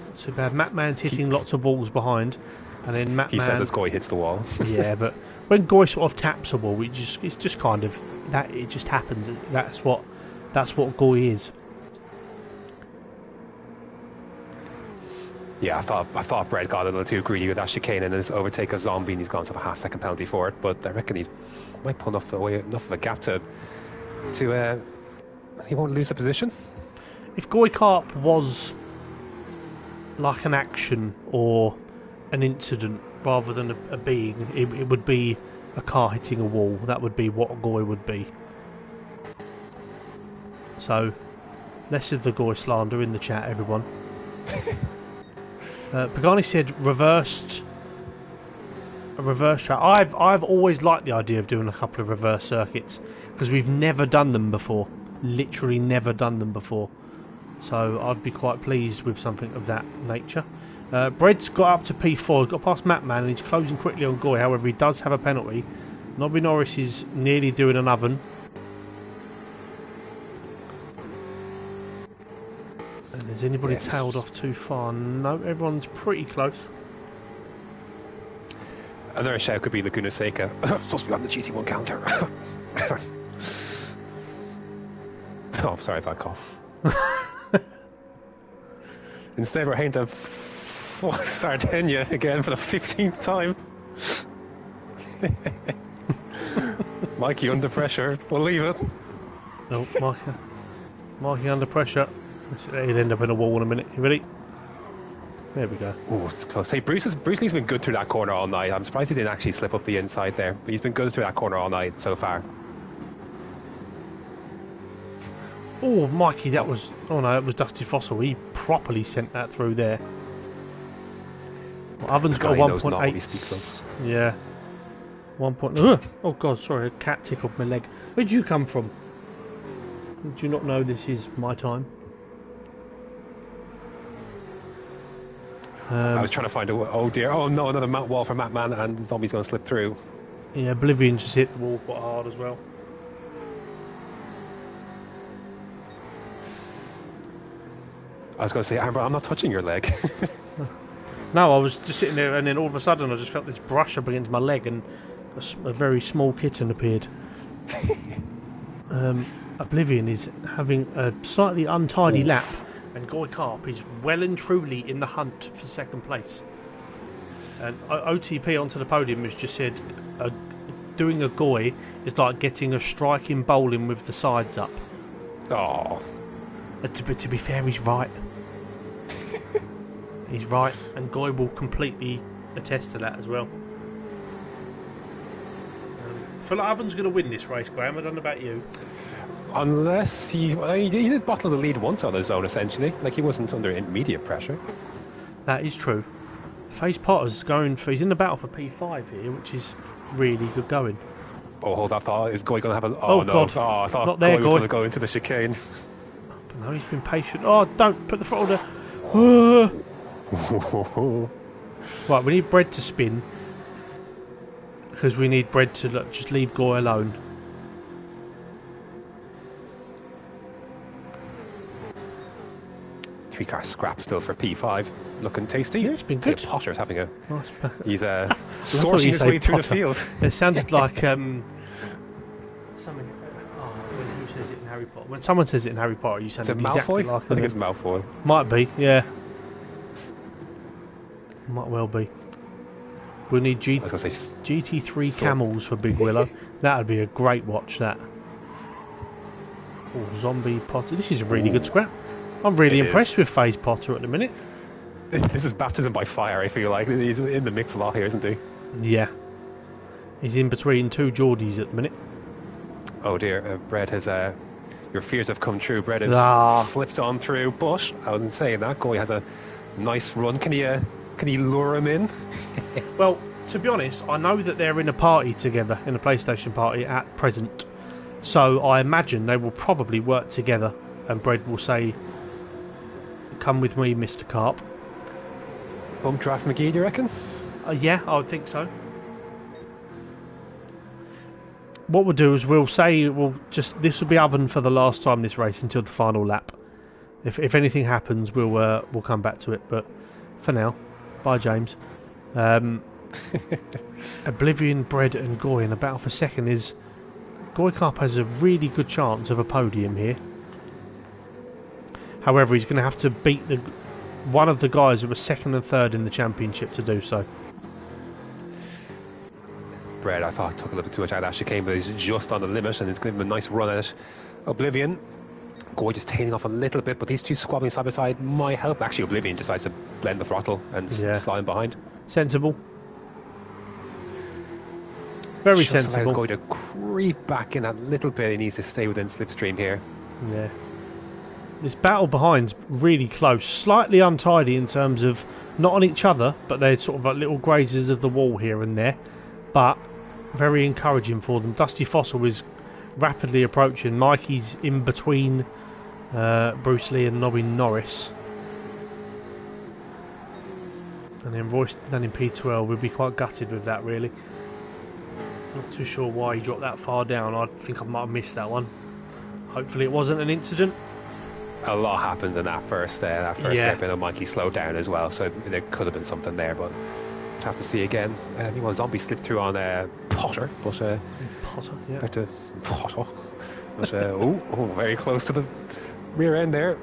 Not too bad. Matman's hitting lots of balls behind, and then Matman. He says as Goy hits the wall. Yeah, but when Goy sort of taps a ball, it's just kind of that. It just happens. That's what Goy is. Yeah, I thought Brett got a little too greedy with that chicane and his overtake of Zombie, and he's gone to a half-second penalty for it. But I reckon he might pull enough of a gap to he won't lose the position. If Goy Carp was like an action or an incident rather than a being, it would be a car hitting a wall. That would be what Goy would be. So, less of the Goy slander in the chat, everyone. Pagani said a reverse track. I've always liked the idea of doing a couple of reverse circuits because we've never done them before. Literally never done them before. So I'd be quite pleased with something of that nature. Bread's got up to P4, got past Matman, and he's closing quickly on Goy. However, he does have a penalty. Nobby Norris is nearly doing an oven. And has anybody tailed off too far? No, everyone's pretty close. Another shout could be Laguna Seca. Supposed to be on the GT1 counter. Oh, sorry about that cough. Instead, we're heading to Sardinia again for the 15th time. Mikey under pressure. We'll leave it. No, Mikey under pressure. He'll end up in a wall in a minute. You ready? There we go. Oh, it's close. Hey, Bruce Lee's been good through that corner all night. I'm surprised he didn't actually slip up the inside there. But he's been good through that corner all night so far. Oh, Mikey, that was... Oh, no, it was Dusty Fossil. He properly sent that through there. Well, Oven's got a 1.8. Yeah. 1. Oh, God, sorry. A cat tickled my leg. Where'd you come from? Do you not know this is my time? I was trying to find a... Oh, dear. Oh, no, another wall for Matt Man, and the zombie's going to slip through. Yeah, Oblivion just hit the wall quite hard as well. I was going to say, Amber, I'm not touching your leg. No, I was just sitting there, and then all of a sudden I just felt this brush up against my leg, and a very small kitten appeared. Oblivion is having a slightly untidy lap, and Goy Carp is well and truly in the hunt for second place. And OTP onto the podium has just said doing a Goy is like getting a strike in bowling with the sides up. Oh. To be fair, he's right. He's right, and Goy will completely attest to that as well. I feel like Oven's going to win this race, Graham. I don't know about you. Unless he did bottle the lead once on his own, essentially. Like, he wasn't under immediate pressure. That is true. FaZe Potter's going for... He's in the battle for P5 here, which is really good going. Oh, hold that thought. Is Goy going to have a... Oh, no. God. Oh, I thought Not there, Goy was going to go into the chicane. But no, he's been patient. Oh, don't put the throttle down. Right, we need Bread to spin. Because we need Bread to just leave Goy alone. Three-car scrap still for P5. Looking tasty. Yeah, it's been good. Potter's having a... Nice He's sourcing his way through the field. It sounded like... something... who says it in Harry Potter? When someone says it in Harry Potter, you sound exactly like... I think it's Malfoy. Might be, yeah. Might well be. We'll need GT3 camels for Big Willow. That would be a great watch, that. Oh, Zombie Potter. This is a really good scrap. I'm really impressed with FaZe Potter at the minute. This is baptism by fire, I feel like. He's in the mix a lot here, isn't he? Yeah. He's in between two Geordies at the minute. Oh dear, Brett has... your fears have come true. Brett has slipped on through, but I wasn't saying that. Goy has a nice run. Can you lure him in? Well, to be honest, I know that they're in a party together, in a PlayStation party at present. So I imagine they will probably work together, and Bread will say, "Come with me, Mr. Carp." Bump draft McGee, do you reckon? Yeah, I would think so. What we'll do is this will be Oven for the last time this race until the final lap. If anything happens, we'll come back to it. But for now, bye, James. Oblivion, Bread, and Goy in a battle for second is... Goy Carp has a really good chance of a podium here. However, he's going to have to beat one of the guys who was second and third in the championship to do so. Bread, I thought, took a little bit too much out of that chicane, but he's just on the limit, and it's giving him a nice run at it. Oblivion, Goy just tailing off a little bit, but these two squabbling side by side might help. Actually, Oblivion decides to blend the throttle and slide behind. Sensible. Very just sensible. Allows Goy to creep back in a little bit. He needs to stay within slipstream here. Yeah. This battle behind's really close. Slightly untidy in terms of not on each other, but they're sort of like little grazes of the wall here and there. But very encouraging for them. Dusty Fossil is rapidly approaching. Mikey's in between Bruce Lee and Nobby Norris. And then Royce down in P12. We'd be quite gutted with that, really. Not too sure why he dropped that far down. I think I might have missed that one. Hopefully it wasn't an incident. A lot happened in that first hairpin, and Mikey slowed down as well, so there could have been something there, but we'll have to see again. Zombie slipped through on Potter, but Potter, yeah. Back to Potter, but very close to the rear end there.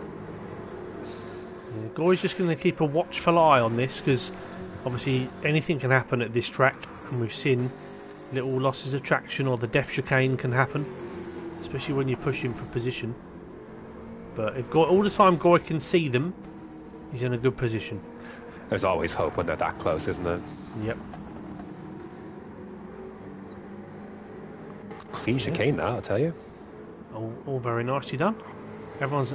Yeah, Goy's just going to keep a watchful eye on this, because obviously anything can happen at this track, and we've seen Little losses of traction or the depth chicane can happen, especially when you're pushing for position. But if all the time Goy can see them, he's in a good position. There's always hope when they're that close, isn't it? Yep. Clean chicane, that, I'll tell you. All very nicely done.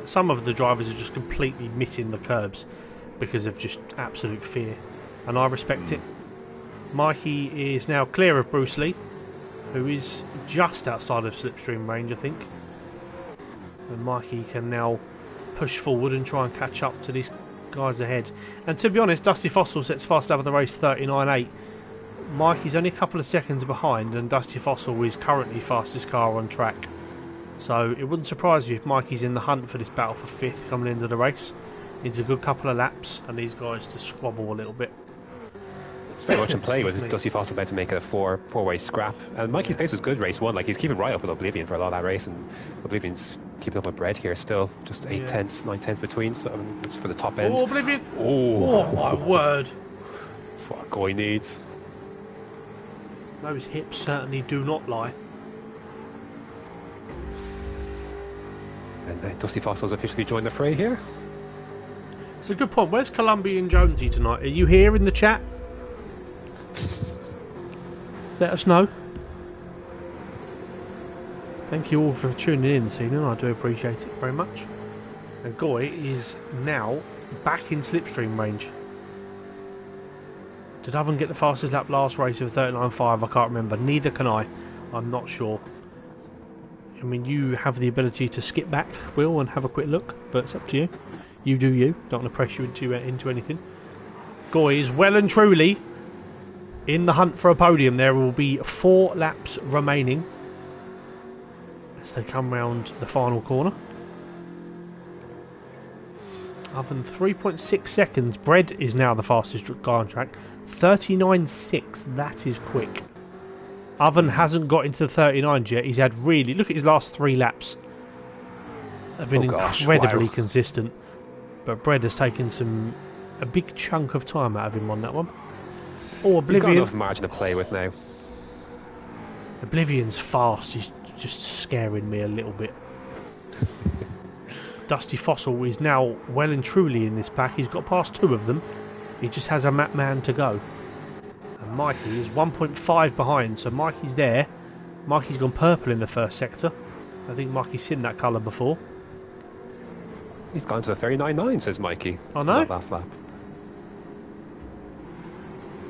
Some of the drivers are just completely missing the curbs because of just absolute fear, and I respect it. Mikey is now clear of Bruce Lee, who is just outside of slipstream range, I think. And Mikey can now push forward and try and catch up to these guys ahead. And to be honest, Dusty Fossil sets fast out of the race 39.8. Mikey's only a couple of seconds behind, and Dusty Fossil is currently fastest car on track. So it wouldn't surprise me if Mikey's in the hunt for this battle for 5th coming into the race. Needs a good couple of laps and these guys to squabble a little bit. It's very much in play with Dusty Fossil about to make it a four-way scrap. And Mikey's pace was good race 1. Like, he's keeping right up with Oblivion for a lot of that race, and Oblivion's keeping up with Bread here still. Just 8 tenths, 9 tenths between, so it's for the top end. Oh, Oblivion! Oh, my word! That's what a Goy needs. Those hips certainly do not lie. And Dusty Fossil's officially joined the fray here. It's a good point. Where's Columbian Jonesy tonight? Are you here in the chat? Let us know. Thank you all for tuning in this evening. I do appreciate it very much. And Goy is now back in slipstream range. Did Oven get the fastest lap last race of 39.5? I can't remember. Neither can I. I'm not sure. I mean, you have the ability to skip back, Will, and have a quick look, but it's up to you. You do you. Don't want to press you into anything. Goy is well and truly in the hunt for a podium. There will be 4 laps remaining as they come round the final corner. Oven 3.6 seconds. Bread is now the fastest guy on track. 39.6. That is quick. Oven hasn't got into the 39s yet. He's had really... Look at his last 3 laps. Have been incredibly consistent. But Bread has taken a big chunk of time out of him on that one. Oh, Oblivion. He's got enough margin to play with now. Oblivion's fast. He's just scaring me a little bit. Dusty Fossil is now well and truly in this pack. He's got past 2 of them. He just has a map man to go. And Mikey is 1.5 behind, so Mikey's there. Mikey's gone purple in the first sector. I think Mikey's seen that colour before. He's gone to the 39.9, says Mikey. I know. Last lap.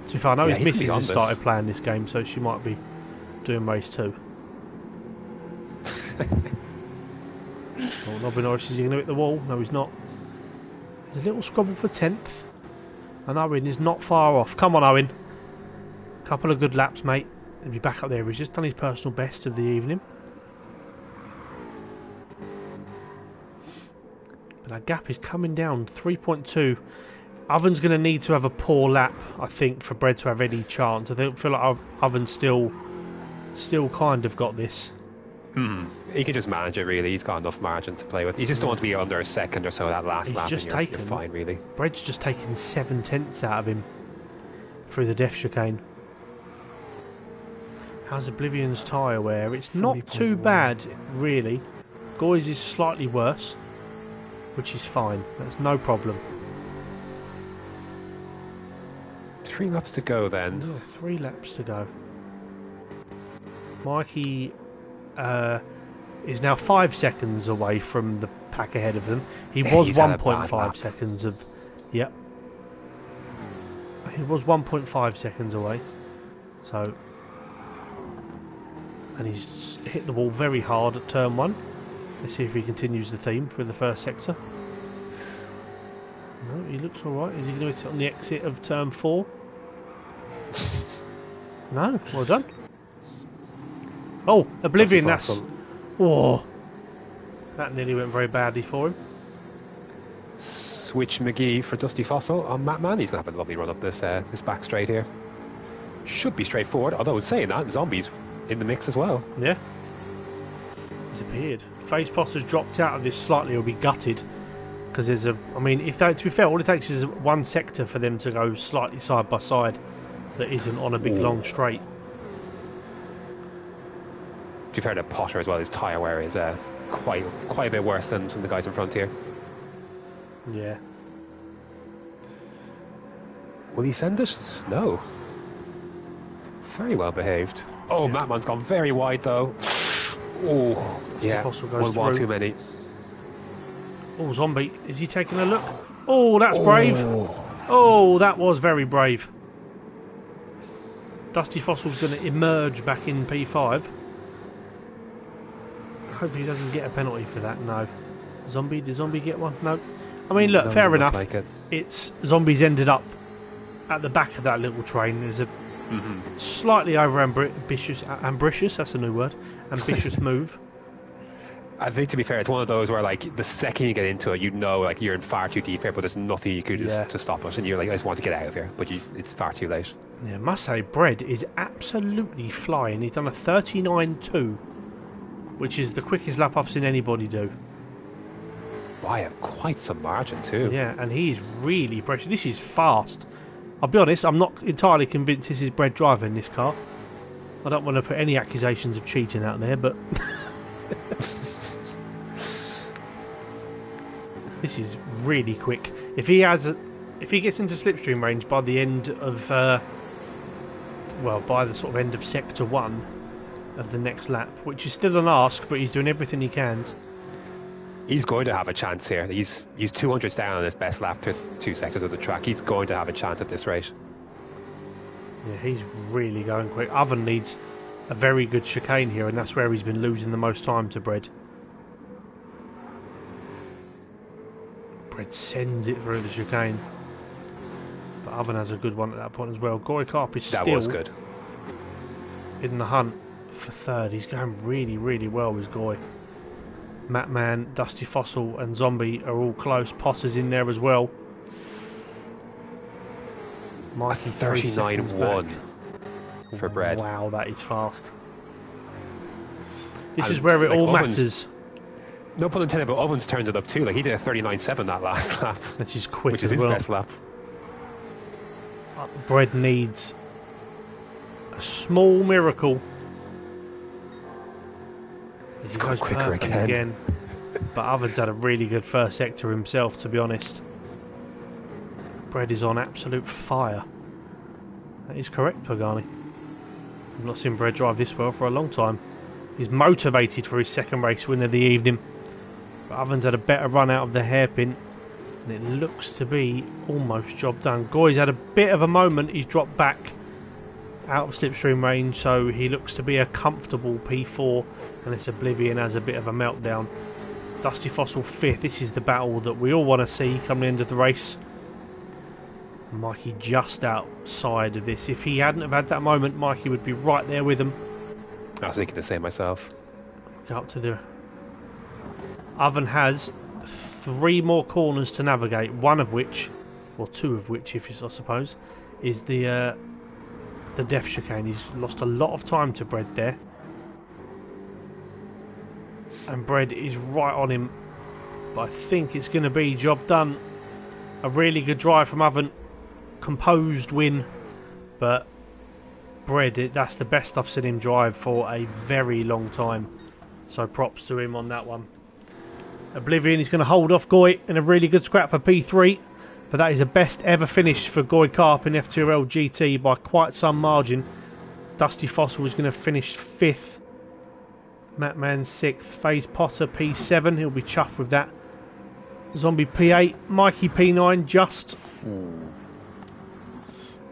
To be fair, I know his missus has started playing this game, so she might be doing race 2. Oh, Nobby Norris, is he going to hit the wall? No, he's not. There's a little squabble for 10th. And Owen is not far off. Come on, Owen. Couple of good laps, mate. He'll be back up there. He's just done his personal best of the evening. But our gap is coming down. 3.2. Oven's going to need to have a poor lap, I think, for Bread to have any chance. I feel like Oven's still kind of got this. He can just manage it, really. He's got enough margin to play with. You just don't want to be under a second or so that last lap. Just you're fine, really. Bread's just taken 7 tenths out of him through the depth chicane. How's Oblivion's tyre wear? It's not too bad, really. Goy's is slightly worse, which is fine. That's no problem. 3 laps to go, then. Oh, 3 laps to go. Mikey is now 5 seconds away from the pack ahead of them. He was 1.5 seconds of... Yep. He was 1.5 seconds away. So... And he's hit the wall very hard at turn 1. Let's see if he continues the theme through the first sector. No, he looks alright. Is he going to hit it on the exit of turn 4? No, well done. Oh, Oblivion, that's... Oh, that nearly went very badly for him. Switch McGee for Dusty Fossil on Matt Mann. He's going to have a lovely run up this back straight here. Should be straightforward, although saying that, Zombie's in the mix as well. Yeah. Disappeared. Face Potter's dropped out of this slightly, he'll be gutted. Because there's a... I mean, to be fair, all it takes is 1 sector for them to go slightly side by side that isn't on a big long straight. be fair to Potter as well, his tyre wear is quite a bit worse than some of the guys in front here. Yeah. Will he send it? No. Very well behaved. Oh, yeah. Matman's gone very wide though. Oh, yeah. One too many. Oh, Zombie, is he taking a look? Oh, that's brave. Oh, that was very brave. Dusty Fossil's going to emerge back in P5. Hopefully he doesn't get a penalty for that. No. Did Zombie get one? No. I mean, look, fair enough. Like it's Zombie's ended up at the back of that little train. There's a slightly ambitious, that's a new word, ambitious move. I think, to be fair, it's one of those where, like, the second you get into it, you know, like, you're in far too deep here, but there's nothing you could do to stop it, and you're like, I just want to get out of here, but it's far too late. Yeah, I must say, Bread is absolutely flying. He's done a 39.2, which is the quickest lap I've seen anybody do. By quite some margin, too. Yeah, and he is really precious. This is fast. I'll be honest, I'm not entirely convinced this is Bread driving this car. I don't want to put any accusations of cheating out there, but... This is really quick. If he gets into slipstream range by the end of, by the sort of end of sector 1 of the next lap, which is still an ask, but he's doing everything he can. He's going to have a chance here. He's 200s down on his best lap to 2 sectors of the track. He's going to have a chance at this rate. Yeah, he's really going quick. Oven needs a very good chicane here, and that's where he's been losing the most time to Bread. Bread sends it through the chicane, but Oven has a good one at that point as well. Goy Karp is still good in the hunt for third. He's going really, really well with Goy. Matman, Dusty Fossil and Zombie are all close. Potter's in there as well. Mikey 39.1 for Bread. Wow, that is fast. This is where it all matters. No pun intended, but Owens turned it up too. Like, he did a 39.7 that last lap. Which is quick, which is his best lap. Bread needs a small miracle. He's gone quicker again. But Ovens had a really good first sector himself, to be honest. Bread is on absolute fire. That is correct, Pagani. I've not seen Bread drive this well for a long time. He's motivated for his second race win of the evening. But Ovens had a better run out of the hairpin, and it looks to be almost job done. Goy's had a bit of a moment. He's dropped back out of slipstream range, so he looks to be a comfortable P4, and it's Oblivion has a bit of a meltdown. Dusty Fossil 5th. This is the battle that we all want to see come the end of the race. Mikey just outside of this. If he hadn't have had that moment, Mikey would be right there with him. I was thinking the same myself. Go up to the... Oven has 3 more corners to navigate, one of which, or 2 of which, I suppose, is the death chicane. He's lost a lot of time to Bread there. And Bread is right on him. But I think it's going to be job done. A really good drive from Oven. Composed win. But Bread, that's the best I've seen him drive for a very long time. So props to him on that one. Oblivion is going to hold off Goy in a really good scrap for P3. But that is the best ever finish for Goy Karp in FTRL GT by quite some margin. Dusty Fossil is going to finish 5th. Matman 6th. FaZe Potter P7. He'll be chuffed with that. Zombie P8. Mikey P9 just.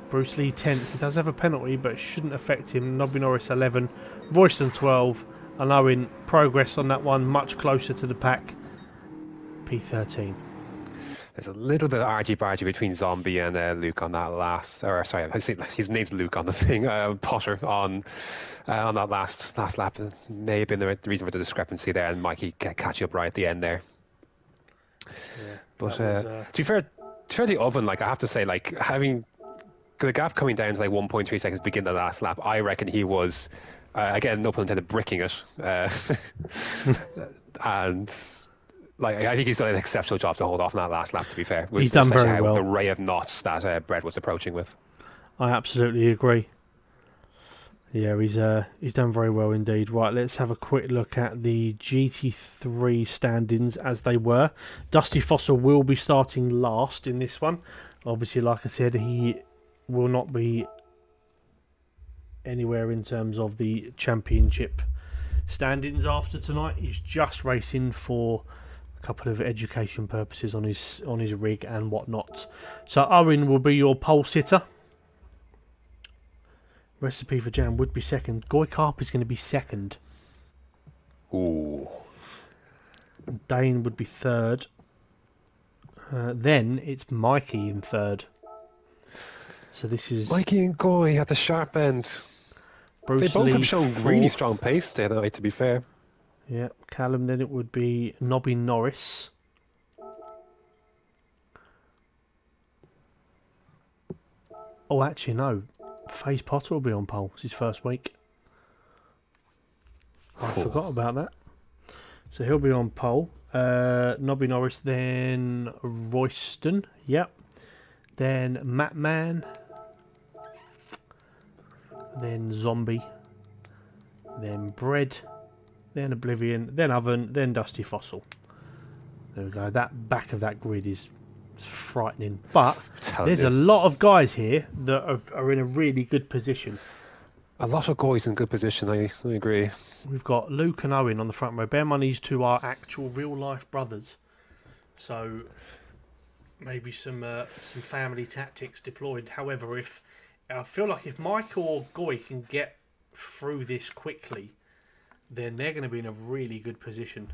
Bruce Lee 10th. He does have a penalty, but it shouldn't affect him. Nobby Norris 11. Royston 12. And Owen progress on that one, much closer to the pack. P13. There's a little bit of argy-bargy between Zombie and Luke on that last... Or, sorry, his name's Luke on the thing. Potter on that last lap. May have been the reason for the discrepancy there, and Mikey catch you up right at the end there. Yeah, but to be fair to the Oven, like, I have to say, like, having the gap coming down to like 1.3 seconds beginning the last lap, I reckon he was, again, no pun intended, bricking it. And... like, I think he's done an exceptional job to hold off on that last lap, to be fair. He's done very well. The array of knots that Brett was approaching with. I absolutely agree. Yeah, he's done very well indeed. Right, let's have a quick look at the GT3 stand-ins as they were. Dusty Fossil will be starting last in this one. Obviously, like I said, he will not be anywhere in terms of the championship stand-ins after tonight. He's just racing for a couple of education purposes on his rig and whatnot. So Owen will be your pole sitter. Recipe for Jam would be second. Goy Carp is going to be second. Ooh. Dane would be third. Then it's Mikey in third. So this is Mikey and Goy at the sharp end. Bruce They both Lee have shown fourth. really strong pace tonight, to be fair. Yeah, Callum. Then it would be Nobby Norris. Oh, actually no. FaZe Potter will be on pole. It's his first week. I forgot about that. So he'll be on pole. Nobby Norris, then Royston. Yep. Then Matt Man. Then Zombie. Then Bread. Then Oblivion. Then Oven. Then Dusty Fossil. There we go. That back of that grid is frightening. But there's a lot of guys here that are in a really good position. A lot of guys in good position, I agree. We've got Luke and Owen on the front row. Bear in mind these two are actual real-life brothers. So maybe some family tactics deployed. However, I feel like if Michael or Goy can get through this quickly, then they're going to be in a really good position.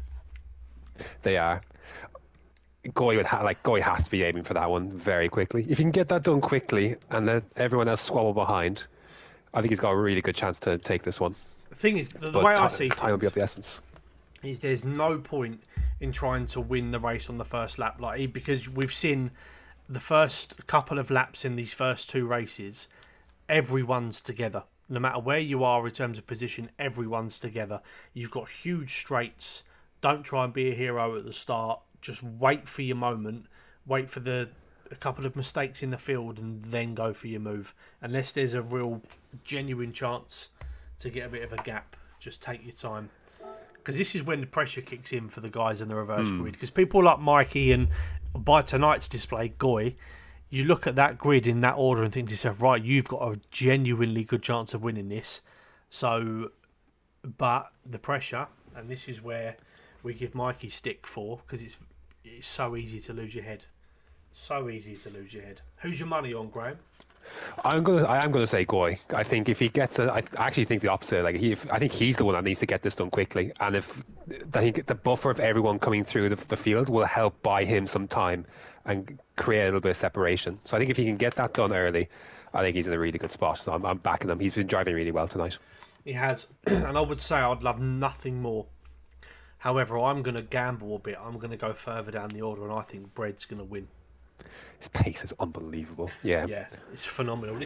They are. Goy has to be aiming for that one very quickly. If he can get that done quickly and let everyone else squabble behind, I think he's got a really good chance to take this one. The thing is, the way I see time will be things of the essence. is there's no point in trying to win the race on the first lap, because we've seen the first couple of laps in these first two races, everyone's together. No matter where you are in terms of position, everyone's together. You've got huge straights. Don't try and be a hero at the start. Just wait for your moment. Wait for a couple of mistakes in the field and then go for your move. Unless there's a real genuine chance to get a bit of a gap, just take your time. Because this is when the pressure kicks in for the guys in the reverse grid. Because people like Mikey and, by tonight's display, Goy, you look at that grid in that order and think to yourself, right, you've got a genuinely good chance of winning this. So, but the pressure, and this is where we give Mikey stick for, because it's so easy to lose your head. So easy to lose your head. Who's your money on, Graham? I am gonna say Goy. I think if he gets it, I actually think the opposite. I think he's the one that needs to get this done quickly. And I think the buffer of everyone coming through the field will help buy him some time and create a little bit of separation. So I think if he can get that done early, I think he's in a really good spot. So I'm backing him. He's been driving really well tonight. He has, and I would say I'd love nothing more. However, I'm going to gamble a bit. I'm going to go further down the order, and I think Bread's going to win. His pace is unbelievable. Yeah, it's phenomenal.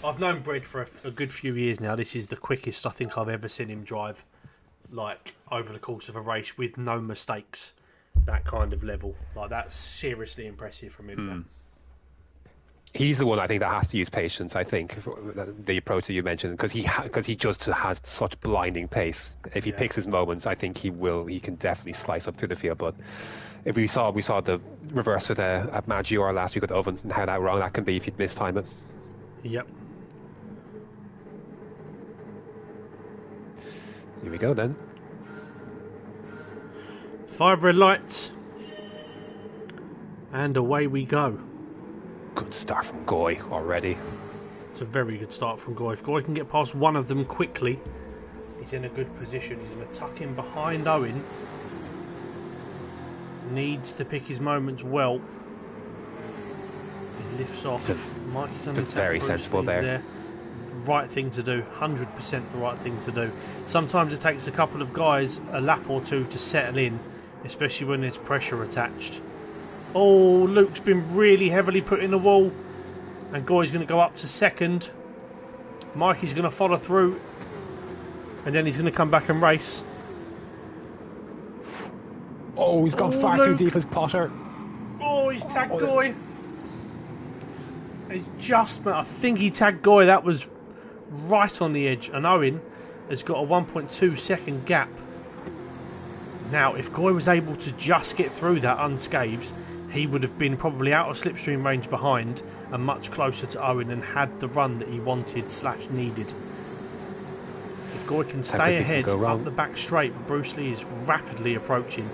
I've known Bread for a good few years now. This is the quickest I think I've ever seen him drive, over the course of a race with no mistakes. That kind of level, that's seriously impressive from him. He's the one I think that has to use patience. I think the approach that you mentioned, because he just has such blinding pace. If he picks his moments, I think he can definitely slice up through the field. But if we saw the reverse with at Maggiore last week with Oven and how wrong that can be if you'd mistime it. Yep. Here we go then. 5 red lights, and away we go. Good start from Goy already. It's a very good start from Goy. If Goy can get past one of them quickly, he's in a good position. He's going to tuck in behind Owen. Needs to pick his moments well. He lifts off. Mikey's on the very sensible there. Right thing to do. 100% the right thing to do. Sometimes it takes a couple of guys a lap or two to settle in, especially when there's pressure attached. Oh, Luke's been really heavily put in the wall. And Goy's going to go up to second. Mikey's going to follow through. And then he's going to come back and race. Oh, he's gone far too deep as Potter. Oh, he's tagged Goy. I think he tagged Goy. That was right on the edge, and Owen has got a 1.2 second gap. Now, if Goy was able to just get through that unscathed, he would have been probably out of slipstream range behind and much closer to Owen and had the run that he wanted / needed. If Goy can stay ahead up the back straight, Bruce Lee is rapidly approaching.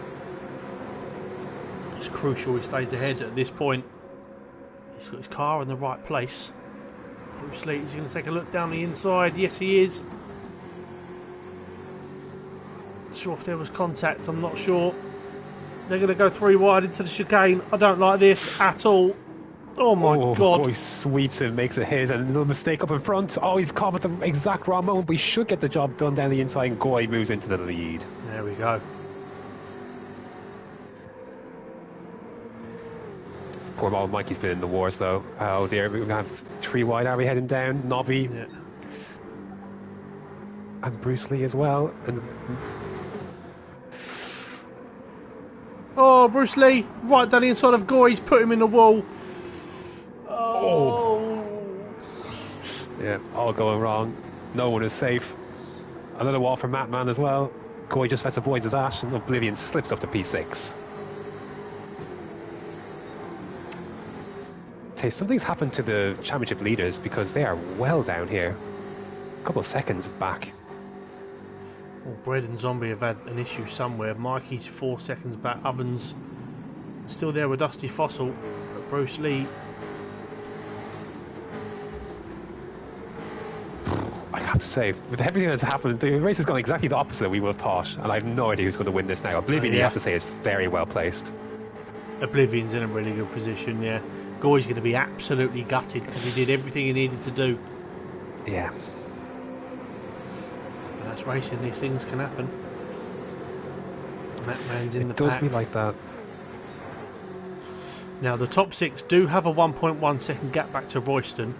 It's crucial he stays ahead at this point. He's got his car in the right place. Bruce Lee is going to take a look down the inside. Yes, he is. Not sure if there was contact. I'm not sure. They're going to go 3 wide into the chicane. I don't like this at all. Oh my God. Goy sweeps it, makes it his, and a little mistake up in front. Oh, he's caught at the exact wrong moment. We should get the job done down the inside, and Goy moves into the lead. There we go. Poor old Mikey's been in the wars though. Oh dear, we're going to have 3 wide. Are we heading down? Nobby. Yeah. And Bruce Lee as well. And oh, Bruce Lee, right down the inside of Goy. He's put him in the wall. Oh. Yeah, all going wrong. No one is safe. Another wall for Matman as well. Goy just has avoids that, and Oblivion slips up to P6. Something's happened to the championship leaders because they are well down here. A couple of seconds back. Well, Bread and Zombie have had an issue somewhere. Mikey's 4 seconds back. Ovens still there with Dusty Fossil. But Bruce Lee. I have to say, with everything that's happened, the race has gone exactly the opposite we would have thought, and I have no idea who's going to win this now. Oblivion, you have to say, is very well placed. Oblivion's in a really good position, yeah. Goy's going to be absolutely gutted because he did everything he needed to do. Yeah. And that's racing, these things can happen. Matman's in the pack. It does be like that. Now, the top 6 do have a 1.1 second gap back to Royston.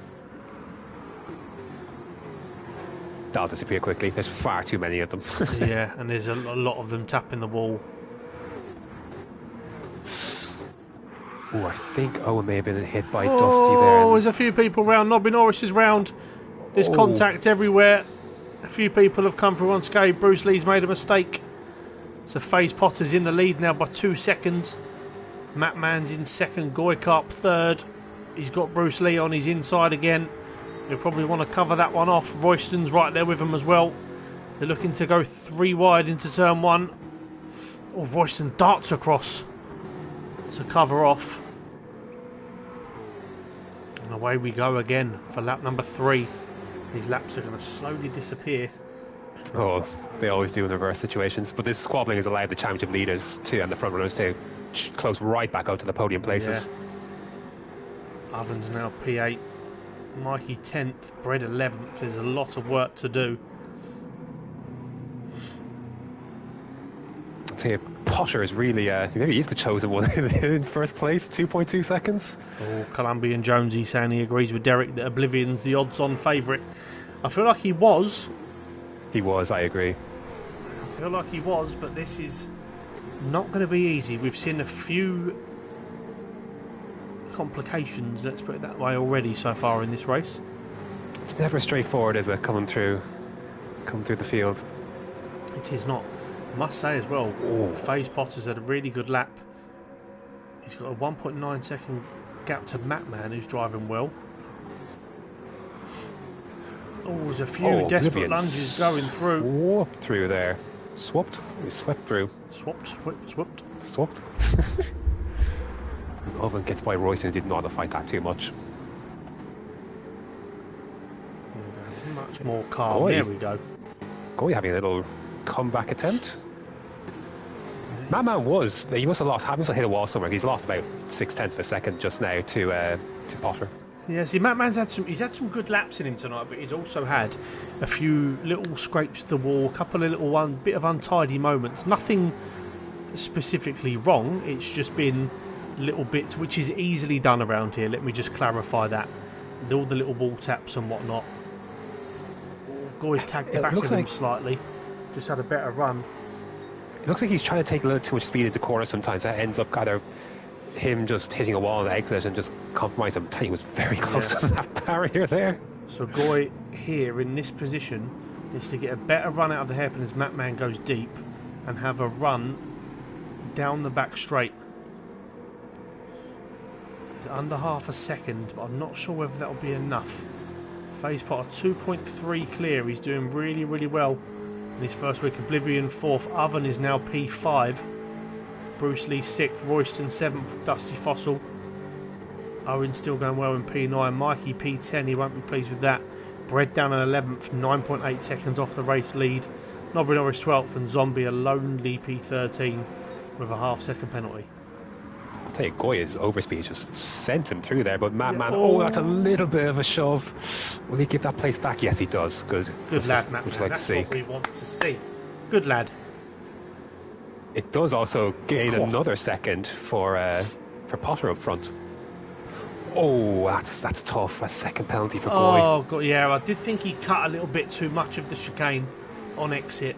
That'll disappear quickly. There's far too many of them. Yeah, and there's a lot of them tapping the wall. Oh, I think Owen may have been hit by Dusty there. Oh, there's a few people round. Nobby Norris is round. There's contact everywhere. A few people have come through unscathed. Bruce Lee's made a mistake. So FaZe Potter's in the lead now by 2 seconds. Matman's in second. Goykarp third. He's got Bruce Lee on his inside again. He'll probably want to cover that one off. Royston's right there with him as well. They're looking to go 3 wide into turn 1. Oh, Royston darts across to cover off. And away we go again for lap number 3. These laps are going to slowly disappear. Oh, they always do in reverse situations. But this squabbling has allowed the championship leaders to, and the front runners to, close right back out to the podium places. Yeah. Ovens now P8. Mikey 10th. Bread 11th. There's a lot of work to do. I'll tell you, Potter is really, maybe he's the chosen one in first place, 2.2 seconds. Oh, Columbian Jonesy saying he agrees with Derek that Oblivion's the odds-on favourite. I feel like he was. He was, I agree. I feel like he was, but this is not going to be easy. We've seen a few complications, let's put it that way, already so far in this race. It's never straightforward, is it, coming through the field? It is not. I must say as well, FaZe Potter's had a really good lap. He's got a 1.9 second gap to Matman, who's driving well. Oh, there's a few desperate lunges going through. Swapped through there. Swapped? He swept through. Swapped. Owen gets by Royce and did not fight that too much. Much more calm. There we go. Goy having a little comeback attempt. Madman he must have hit a wall somewhere. He's lost about 0.6 of a second just now to Potter. Yeah, see, Matman's had some good laps in him tonight, but he's also had a few little scrapes to the wall, a couple of little bit of untidy moments. Nothing specifically wrong. It's just been little bits, which is easily done around here. Let me just clarify that. All the little wall taps and whatnot. Goy's tagged the back of him slightly. Just had a better run. It looks like he's trying to take a little too much speed into corners sometimes. That ends up kind of him just hitting a wall on the exit and just compromising. I'm telling you, he was very close to that barrier there. So Goy here in this position is to get a better run out of the hairpin as Matman goes deep and have a run down the back straight. It's under half a second, but I'm not sure whether that'll be enough. Phase Potter 2.3 clear. He's doing really, really well in his first week. Oblivion 4th. Oven is now P5. Bruce Lee 6th. Royston 7th. Dusty Fossil. Owen still going well in P9. Mikey P10. He won't be pleased with that. Bread down in 11th. 9.8 seconds off the race lead. Nobby Norris 12th. And Zombie a lonely P13 with a half-second penalty. I'll tell you, Goya's overspeed just sent him through there, but Madman, oh, that's a little bit of a shove. Will he give that place back? Yes, he does. Good. Good lad, Madman. Which like That's to see. what we want to see. Good lad. It does also gain another second for Potter up front. Oh, that's tough. A second penalty for Goy. Oh, God, yeah, I did think he cut a little bit too much of the chicane on exit.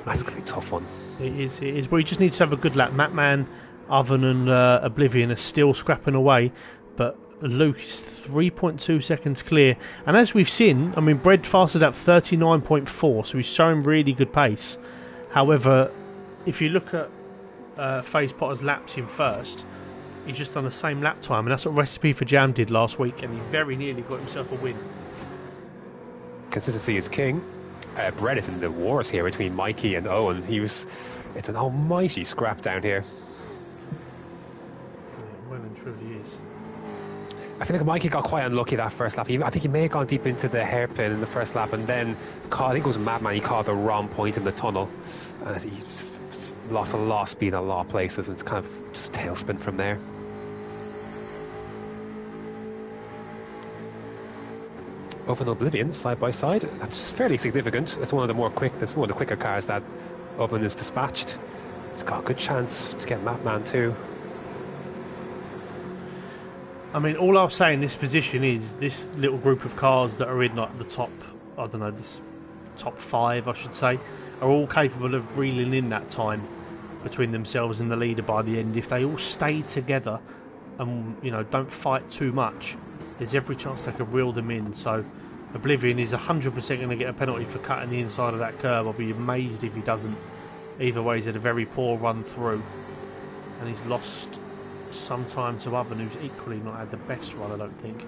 That's going to be a tough one. It is. Well, you just need to have a good lap. Matman, Oven and Oblivion are still scrapping away, but Luke is 3.2 seconds clear. And as we've seen, I mean, Bread fasted up 39.4, so he's showing really good pace. However, if you look at FaZe Potter's laps in first, he's just done the same lap time, and that's what Recipe for Jam did last week, and he very nearly got himself a win. Consistency is king. Brett is in the wars here between Mikey and Owen. It's an almighty scrap down here. Yeah, well and truly is. I feel like Mikey got quite unlucky that first lap. I think he may have gone deep into the hairpin in the first lap, and then I think it was Madman. He caught the wrong point in the tunnel, and he just lost a lot of speed in a lot of places. And it's kind of just tailspin from there. Oven Oblivion side by side. That's fairly significant. It's one of the quicker cars that Oven is dispatched. It's got a good chance to get Mapman too. I mean, all I'll say in this position is this little group of cars that are in like the top, I don't know, this top 5, I should say, are all capable of reeling in that time between themselves and the leader by the end. If they all stay together and, you know, don't fight too much, there's every chance they could reel them in. So Oblivion is 100% going to get a penalty for cutting the inside of that curb. I'll be amazed if he doesn't. Either way, he's had a very poor run through, and he's lost some time to Oven, who's equally not had the best run, I don't think.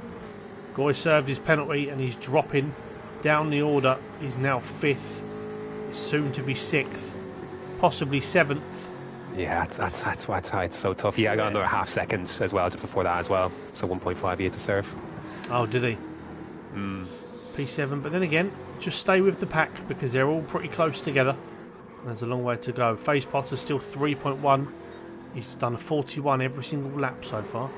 Goy served his penalty and he's dropping down the order. He's now 5th, soon to be 6th, possibly 7th. Yeah, that's why it's so tough. He got another half second as well just before that as well. So 1.5 he had to serve. Oh, did he? P7, but then again, just stay with the pack because they're all pretty close together. There's a long way to go. FaZe Potter's still 3.1. He's done a 41 every single lap so far.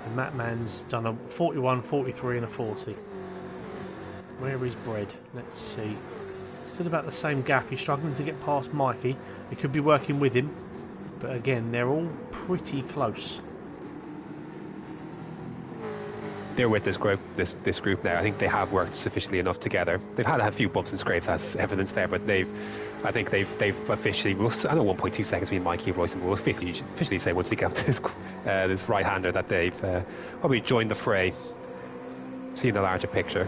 And Matman's done a 41, 43 and a 40. Where is Bread? Let's see. Still about the same gap. He's struggling to get past Mikey. He could be working with him. But again, they're all pretty close. They're with this group now. I think they have worked sufficiently enough together. They've had a few bumps and scrapes as evidence there, but I think they've officially, I know 1.2 seconds between Mikey and Royston, will officially say once they get up to this right-hander that they've probably joined the fray. Seeing the larger picture.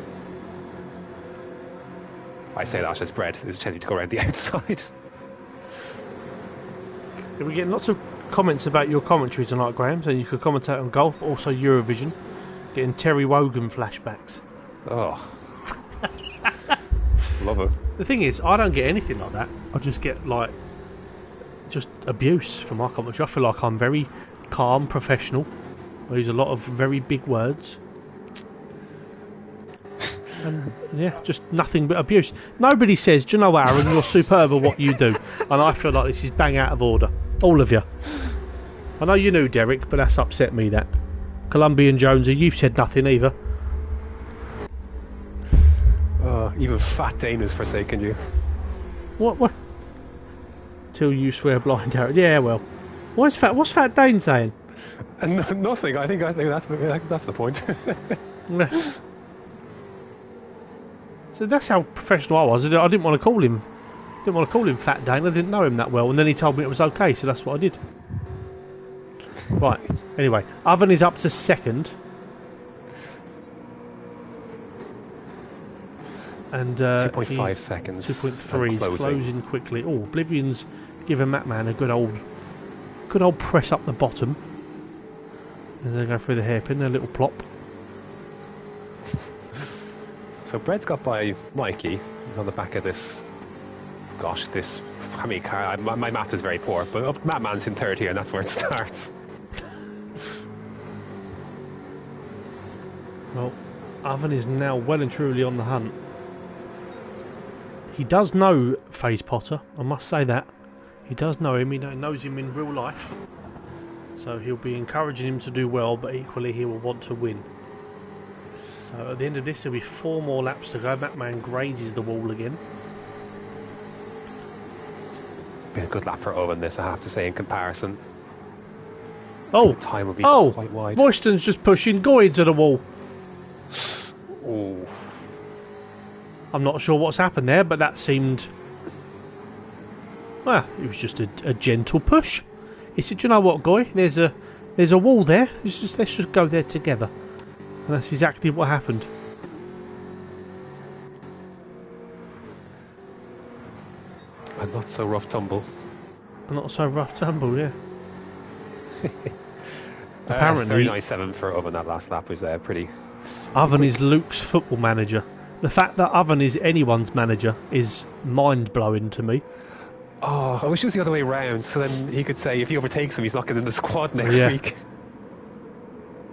I say that as Bread is attempting to go around the outside. We're getting lots of comments about your commentary tonight, Graham, so you could commentate on golf, but also Eurovision. Getting Terry Wogan flashbacks. Oh. Love it. The thing is, I don't get anything like that. I just get, like, just abuse from my commentary. I feel like I'm very calm, professional. I use a lot of very big words. And, yeah, just nothing but abuse. Nobody says, do you know, Aaron, you're superb at what you do. And I feel like this is bang out of order. All of you. I know you knew, Derek, but that's upset me, that. Colombian Jonesy, you've said nothing either. Even Fat Dane has forsaken you. What? Till you swear blind, Aaron. Yeah, well. What's Fat Dane saying? Nothing. I think that's the point. So that's how professional I was. I didn't want to call him. Fat Dane. I didn't know him that well, and then he told me it was okay, so that's what I did. Right. Anyway, Oven is up to second. And 2.5 seconds. 2.3 is closing quickly. Oh, Oblivion's giving Matman a good old press up the bottom as they go through the hairpin. A little plop. So Brett's got by Mikey. He's on the back of this. Gosh, this. How many car? My math is very poor, but Matman's in third here, and that's where it starts. Well, Oven is now well and truly on the hunt. He does know FaZe Potter, I must say that. He does know him, he knows him in real life. So he'll be encouraging him to do well, but equally he will want to win. So at the end of this there'll be 4 more laps to go. Matman grazes the wall again. It's been a good lap for Owen this, I have to say, in comparison. Oh! The time will be quite wide. Royston's just pushing Goy into the wall. Oh. I'm not sure what's happened there, but that seemed... Well, it was just a gentle push. He said, "Do you know what, Goy? There's a wall there. Let's just go there together." And that's exactly what happened. A not so rough tumble. A not so rough tumble, yeah. Apparently, 39.7 for Owen that last lap was pretty. Oven is Luke's football manager. The fact that Oven is anyone's manager is mind-blowing to me. Oh, I wish it was the other way around, so then he could say if he overtakes him, he's not getting in the squad next week.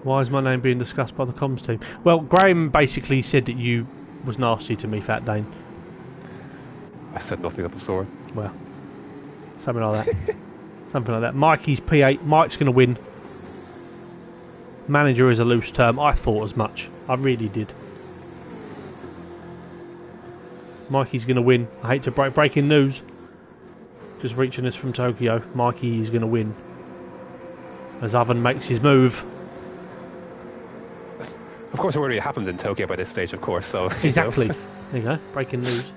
Why is my name being discussed by the comms team? Well, Graham basically said that you was nasty to me, Fat Dane. I said nothing of the sort. Well, something like that. Something like that. Mikey's P8. Mike's going to win. Manager is a loose term. I thought as much. I really did. Mikey's going to win. I hate to breaking news. Just reaching us from Tokyo. Mikey is going to win. As Oven makes his move. Of course, it already happened in Tokyo by this stage, of course. So exactly. There you go. Breaking news.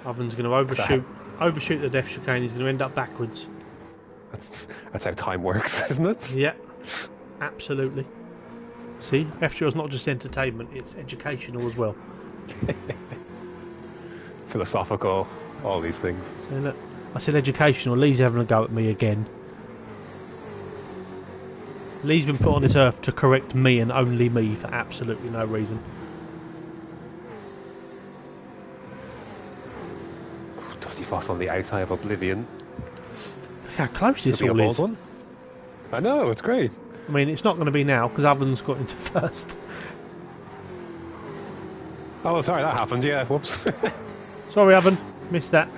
Oven's going to overshoot the death chicane. He's going to end up backwards. That's how time works, isn't it? Yeah. Absolutely. See, FTRL's not just entertainment; it's educational as well. Philosophical, all these things. So look, I said educational. Lee's having a go at me again. Lee's been put on this earth to correct me and only me for absolutely no reason. Dusty Foss on the outside of Oblivion. Look how close this all is. One. I know, it's great. I mean, it's not going to be now because Oven's got into first. Oh, sorry, that happened. Yeah, whoops. Sorry, Oven, missed that.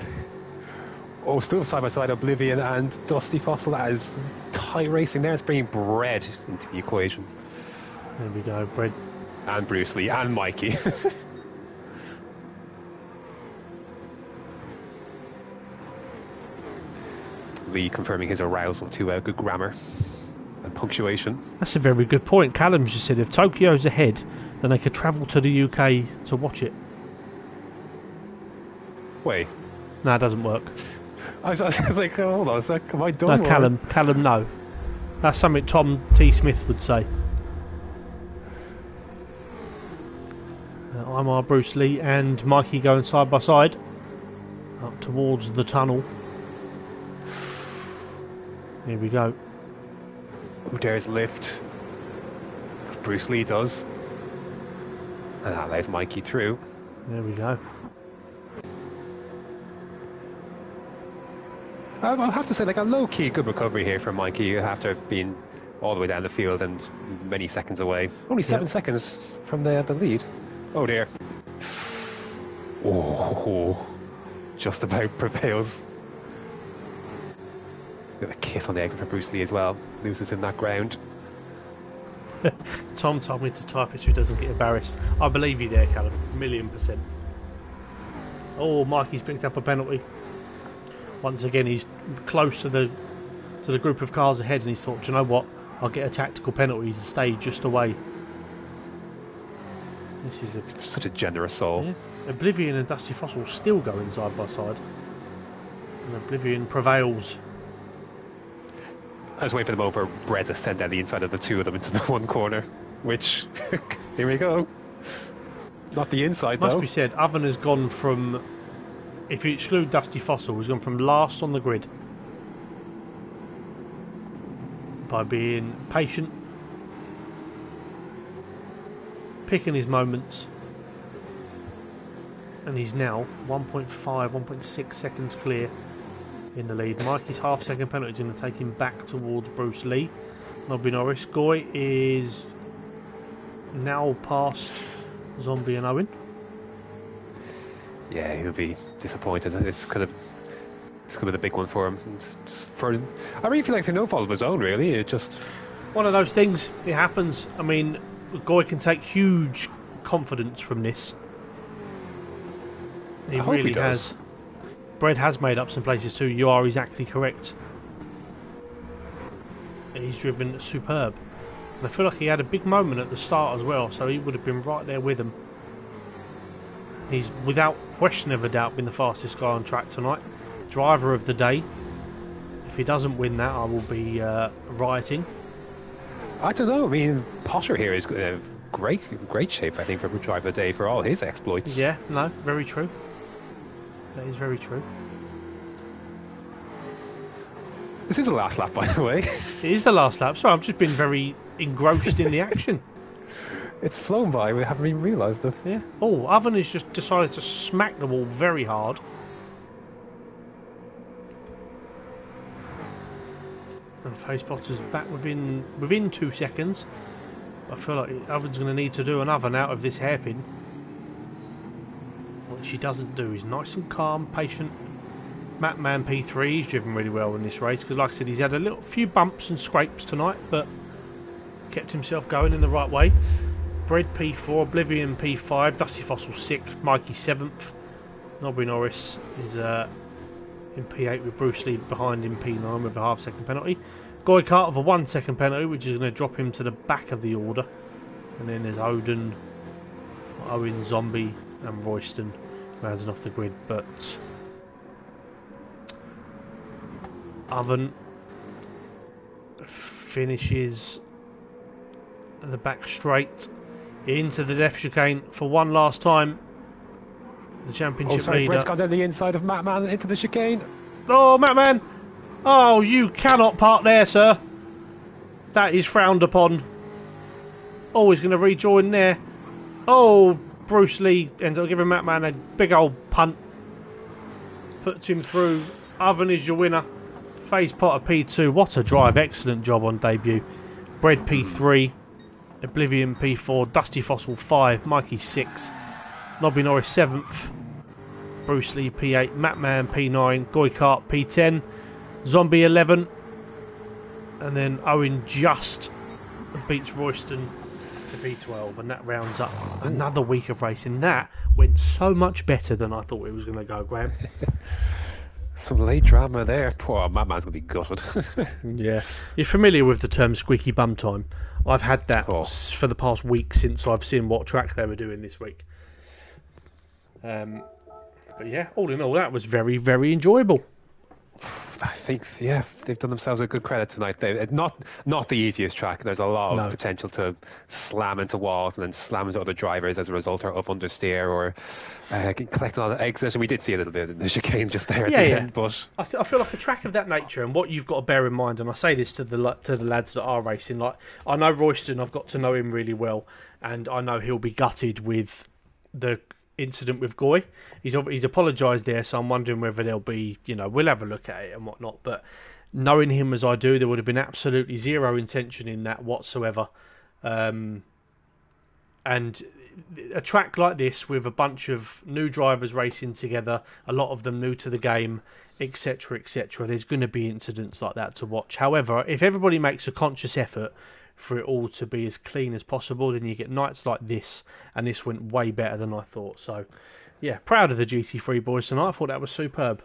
Oh, still side by side, Oblivion and Dusty Fossil. That is tight racing there. It's bringing Bread into the equation. There we go, Bread. And Bruce Lee and Mikey. Lee confirming his arousal to good grammar and punctuation. That's a very good point. Callum's just said if Tokyo's ahead, then they could travel to the UK to watch it. Wait. No, it doesn't work. I was like, hold on a sec, am I done? No, Callum, no. That's something Tom T. Smith would say. I'm our Bruce Lee and Mikey going side by side up towards the tunnel. Here we go. Who dares lift? Bruce Lee does. And that allows Mikey through. There we go. I'll have to say, like, a low-key good recovery here from Mikey after being all the way down the field and many seconds away. Only 7 seconds from the lead. Oh dear. Oh, just about prevails. Got a kiss on the exit for Bruce Lee as well. Loses in that ground. Tom told me to type it so he doesn't get embarrassed. I believe you there, Callum. 1,000,000%. Oh, Mikey's picked up a penalty. Once again, he's close to the group of cars ahead, and he thought, do you know what? I'll get a tactical penalty to stay just away. This is such a generous soul. Yeah. Oblivion and Dusty Fossil still going side by side, and Oblivion prevails. I was waiting for them over Brett to send down the inside of the two of them into the one corner, which, here we go. Not the inside, Must though. be said, Oven has gone from, if you exclude Dusty Fossil, he's gone from last on the grid by being patient, picking his moments, and he's now 1.5, 1.6 seconds clear in the lead. Mikey's half-second penalty is going to take him back towards Bruce Lee. Nobby Norris. Goy is now past Zombie and Owen. Yeah, he'll be disappointed. This could be the big one for him. I really feel like through no fault of his own, really. It just one of those things. It happens. I mean, Goy can take huge confidence from this. He really has. Brett has made up some places too. You are exactly correct. He's driven superb. And I feel like he had a big moment at the start as well, so he would have been right there with him. He's, without question of a doubt, been the fastest guy on track tonight. Driver of the day. If he doesn't win that, I will be rioting. I don't know. I mean, Potter here is great shape, I think, for driver of the day for all his exploits. Yeah, no, very true. That is very true. This is the last lap, by the way. It is the last lap. Sorry, I've just been very engrossed in the action. It's flown by. We haven't even realised it. Yeah. Oh, Oven has just decided to smack the wall very hard. And Face Potter's back within 2 seconds. I feel like Oven's going to need to do an Oven out of this hairpin. Which he doesn't do. He's nice and calm, patient. Matman P3, he's driven really well in this race because, like I said, he's had a few bumps and scrapes tonight, but kept himself going in the right way. Bread P4, Oblivion P5, Dusty Fossil 6th, Mikey 7th. Nobby Norris is in P8 with Bruce Lee behind him P9 with a half-second penalty. Goy Kart with a 1 second penalty, which is going to drop him to the back of the order. And then there's Owen, Zombie, and Royston rounding off the grid, but Oven finishes the back straight into the left chicane for one last time. The championship leader. Brett's gone down the inside of Matman into the chicane. Oh, Matman! Oh, you cannot park there, sir. That is frowned upon. Oh, he's going to rejoin there. Oh, Bruce Lee ends up giving Matman a big old punt. Puts him through. Oven is your winner. FaZe Potter P2. What a drive. Excellent job on debut. Bread P3. Oblivion P4. Dusty Fossil 5. Mikey 6. Nobby Norris 7th. Bruce Lee P8. Matman P9. Goy Kart P10. Zombie 11. And then Owen just beats Royston to P12, and that rounds up another week of racing. That went so much better than I thought it was going to go, Graham. Some late drama there. Poor Matman's going to be gutted. Yeah. You're familiar with the term squeaky bum time. I've had that for the past week since I've seen what track they were doing this week. But yeah, all in all, that was very, very enjoyable. I think, yeah, they've done themselves a good credit tonight. It's not the easiest track. There's a lot of potential to slam into walls and then slam into other drivers as a result, or up understeer, or collect a lot of exits. And we did see a little bit in the chicane just there at the end. But I feel like a track of that nature, and what you've got to bear in mind, and I say this to the lads that are racing, like, I know Royston, I've got to know him really well, and I know he'll be gutted with the incident with Goy. He's apologised there, so I'm wondering whether there'll be, we'll have a look at it and whatnot, but knowing him as I do, there would have been absolutely zero intention in that whatsoever. And a track like this with a bunch of new drivers racing together, a lot of them new to the game, etc, there's going to be incidents like that to watch. However, if everybody makes a conscious effort for it all to be as clean as possible, then you get nights like this, and this went way better than I thought. So yeah, proud of the GT3 boys tonight. I thought that was superb.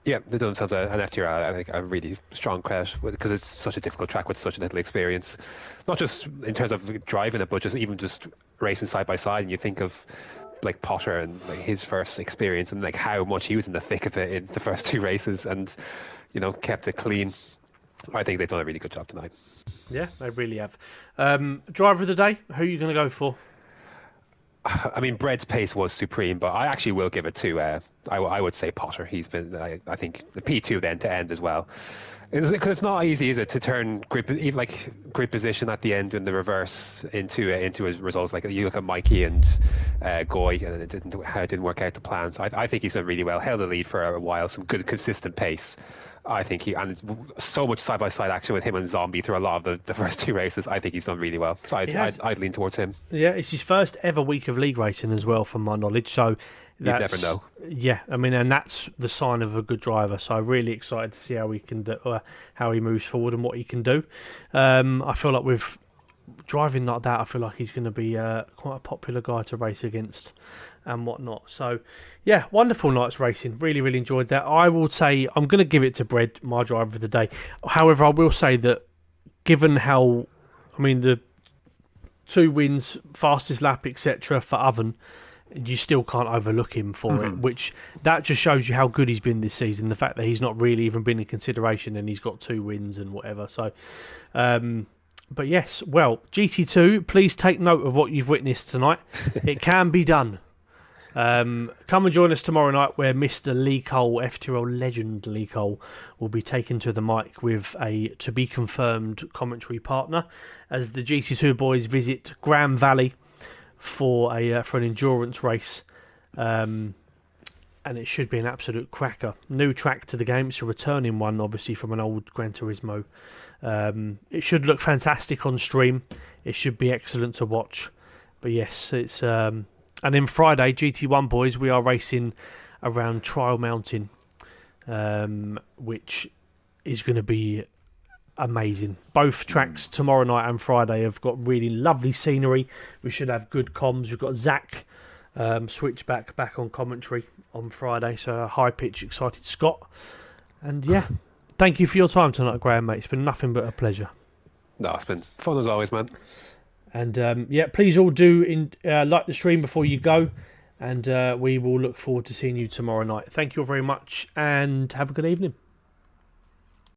Yeah, they've done themselves an FTRL, I think, a really strong credit, because it's such a difficult track with such a little experience. Not just in terms of driving it, but even just racing side by side. And you think of like Potter and like his first experience, and like how much he was in the thick of it in the first two races, and kept it clean. I think they've done a really good job tonight. Yeah, they really have. Driver of the day, who are you going to go for? I mean, Bread's pace was supreme, but I actually will give it to, I would say Potter. He's been, I think, the P2 then to end as well. Because it's not easy, is it, to turn grid position at the end in the reverse into his results. Like you look at Mikey and Goy, and it didn't work out to plan. So I think he's done really well. Held the lead for a while, some good consistent pace. I think and it's so much side by side action with him and Zombie through a lot of the first two races. I think he's done really well. So I'd lean towards him. Yeah, it's his first ever week of league racing as well, from my knowledge. So you never know. Yeah, I mean, and that's the sign of a good driver. So I'm really excited to see how he can do, how he moves forward and what he can do. I feel like with driving like that, I feel like he's going to be quite a popular guy to race against and whatnot. So yeah, wonderful night's racing. Really, really enjoyed that. I will say I'm going to give it to Bread, my driver of the day. However, I will say that given how, I mean, the 2 wins, fastest lap, etc. for Oven, you still can't overlook him for it, which that just shows you how good he's been this season. The fact that he's not really even been in consideration and he's got 2 wins and whatever. So, but yes, well, GT2, please take note of what you've witnessed tonight. It can be done. Come and join us tomorrow night where Mr. Lee Cole, FTRL legend Lee Cole, will be taken to the mic with a to-be-confirmed commentary partner as the GT2 boys visit Graham Valley for an endurance race. And it should be an absolute cracker. New track to the game. It's a returning one, obviously, from an old Gran Turismo. It should look fantastic on stream. It should be excellent to watch. But yes, it's... and then Friday, GT1 boys, we are racing around Trial Mountain, which is going to be amazing. Both tracks tomorrow night and Friday have got really lovely scenery. We should have good comms. We've got Zach switchback back on commentary on Friday, so a high pitch excited Scott. And yeah, thank you for your time tonight, Graham, mate. It's been nothing but a pleasure. No, it's been fun as always, man. And yeah, please all do like the stream before you go, and we will look forward to seeing you tomorrow night. Thank you all very much, and have a good evening.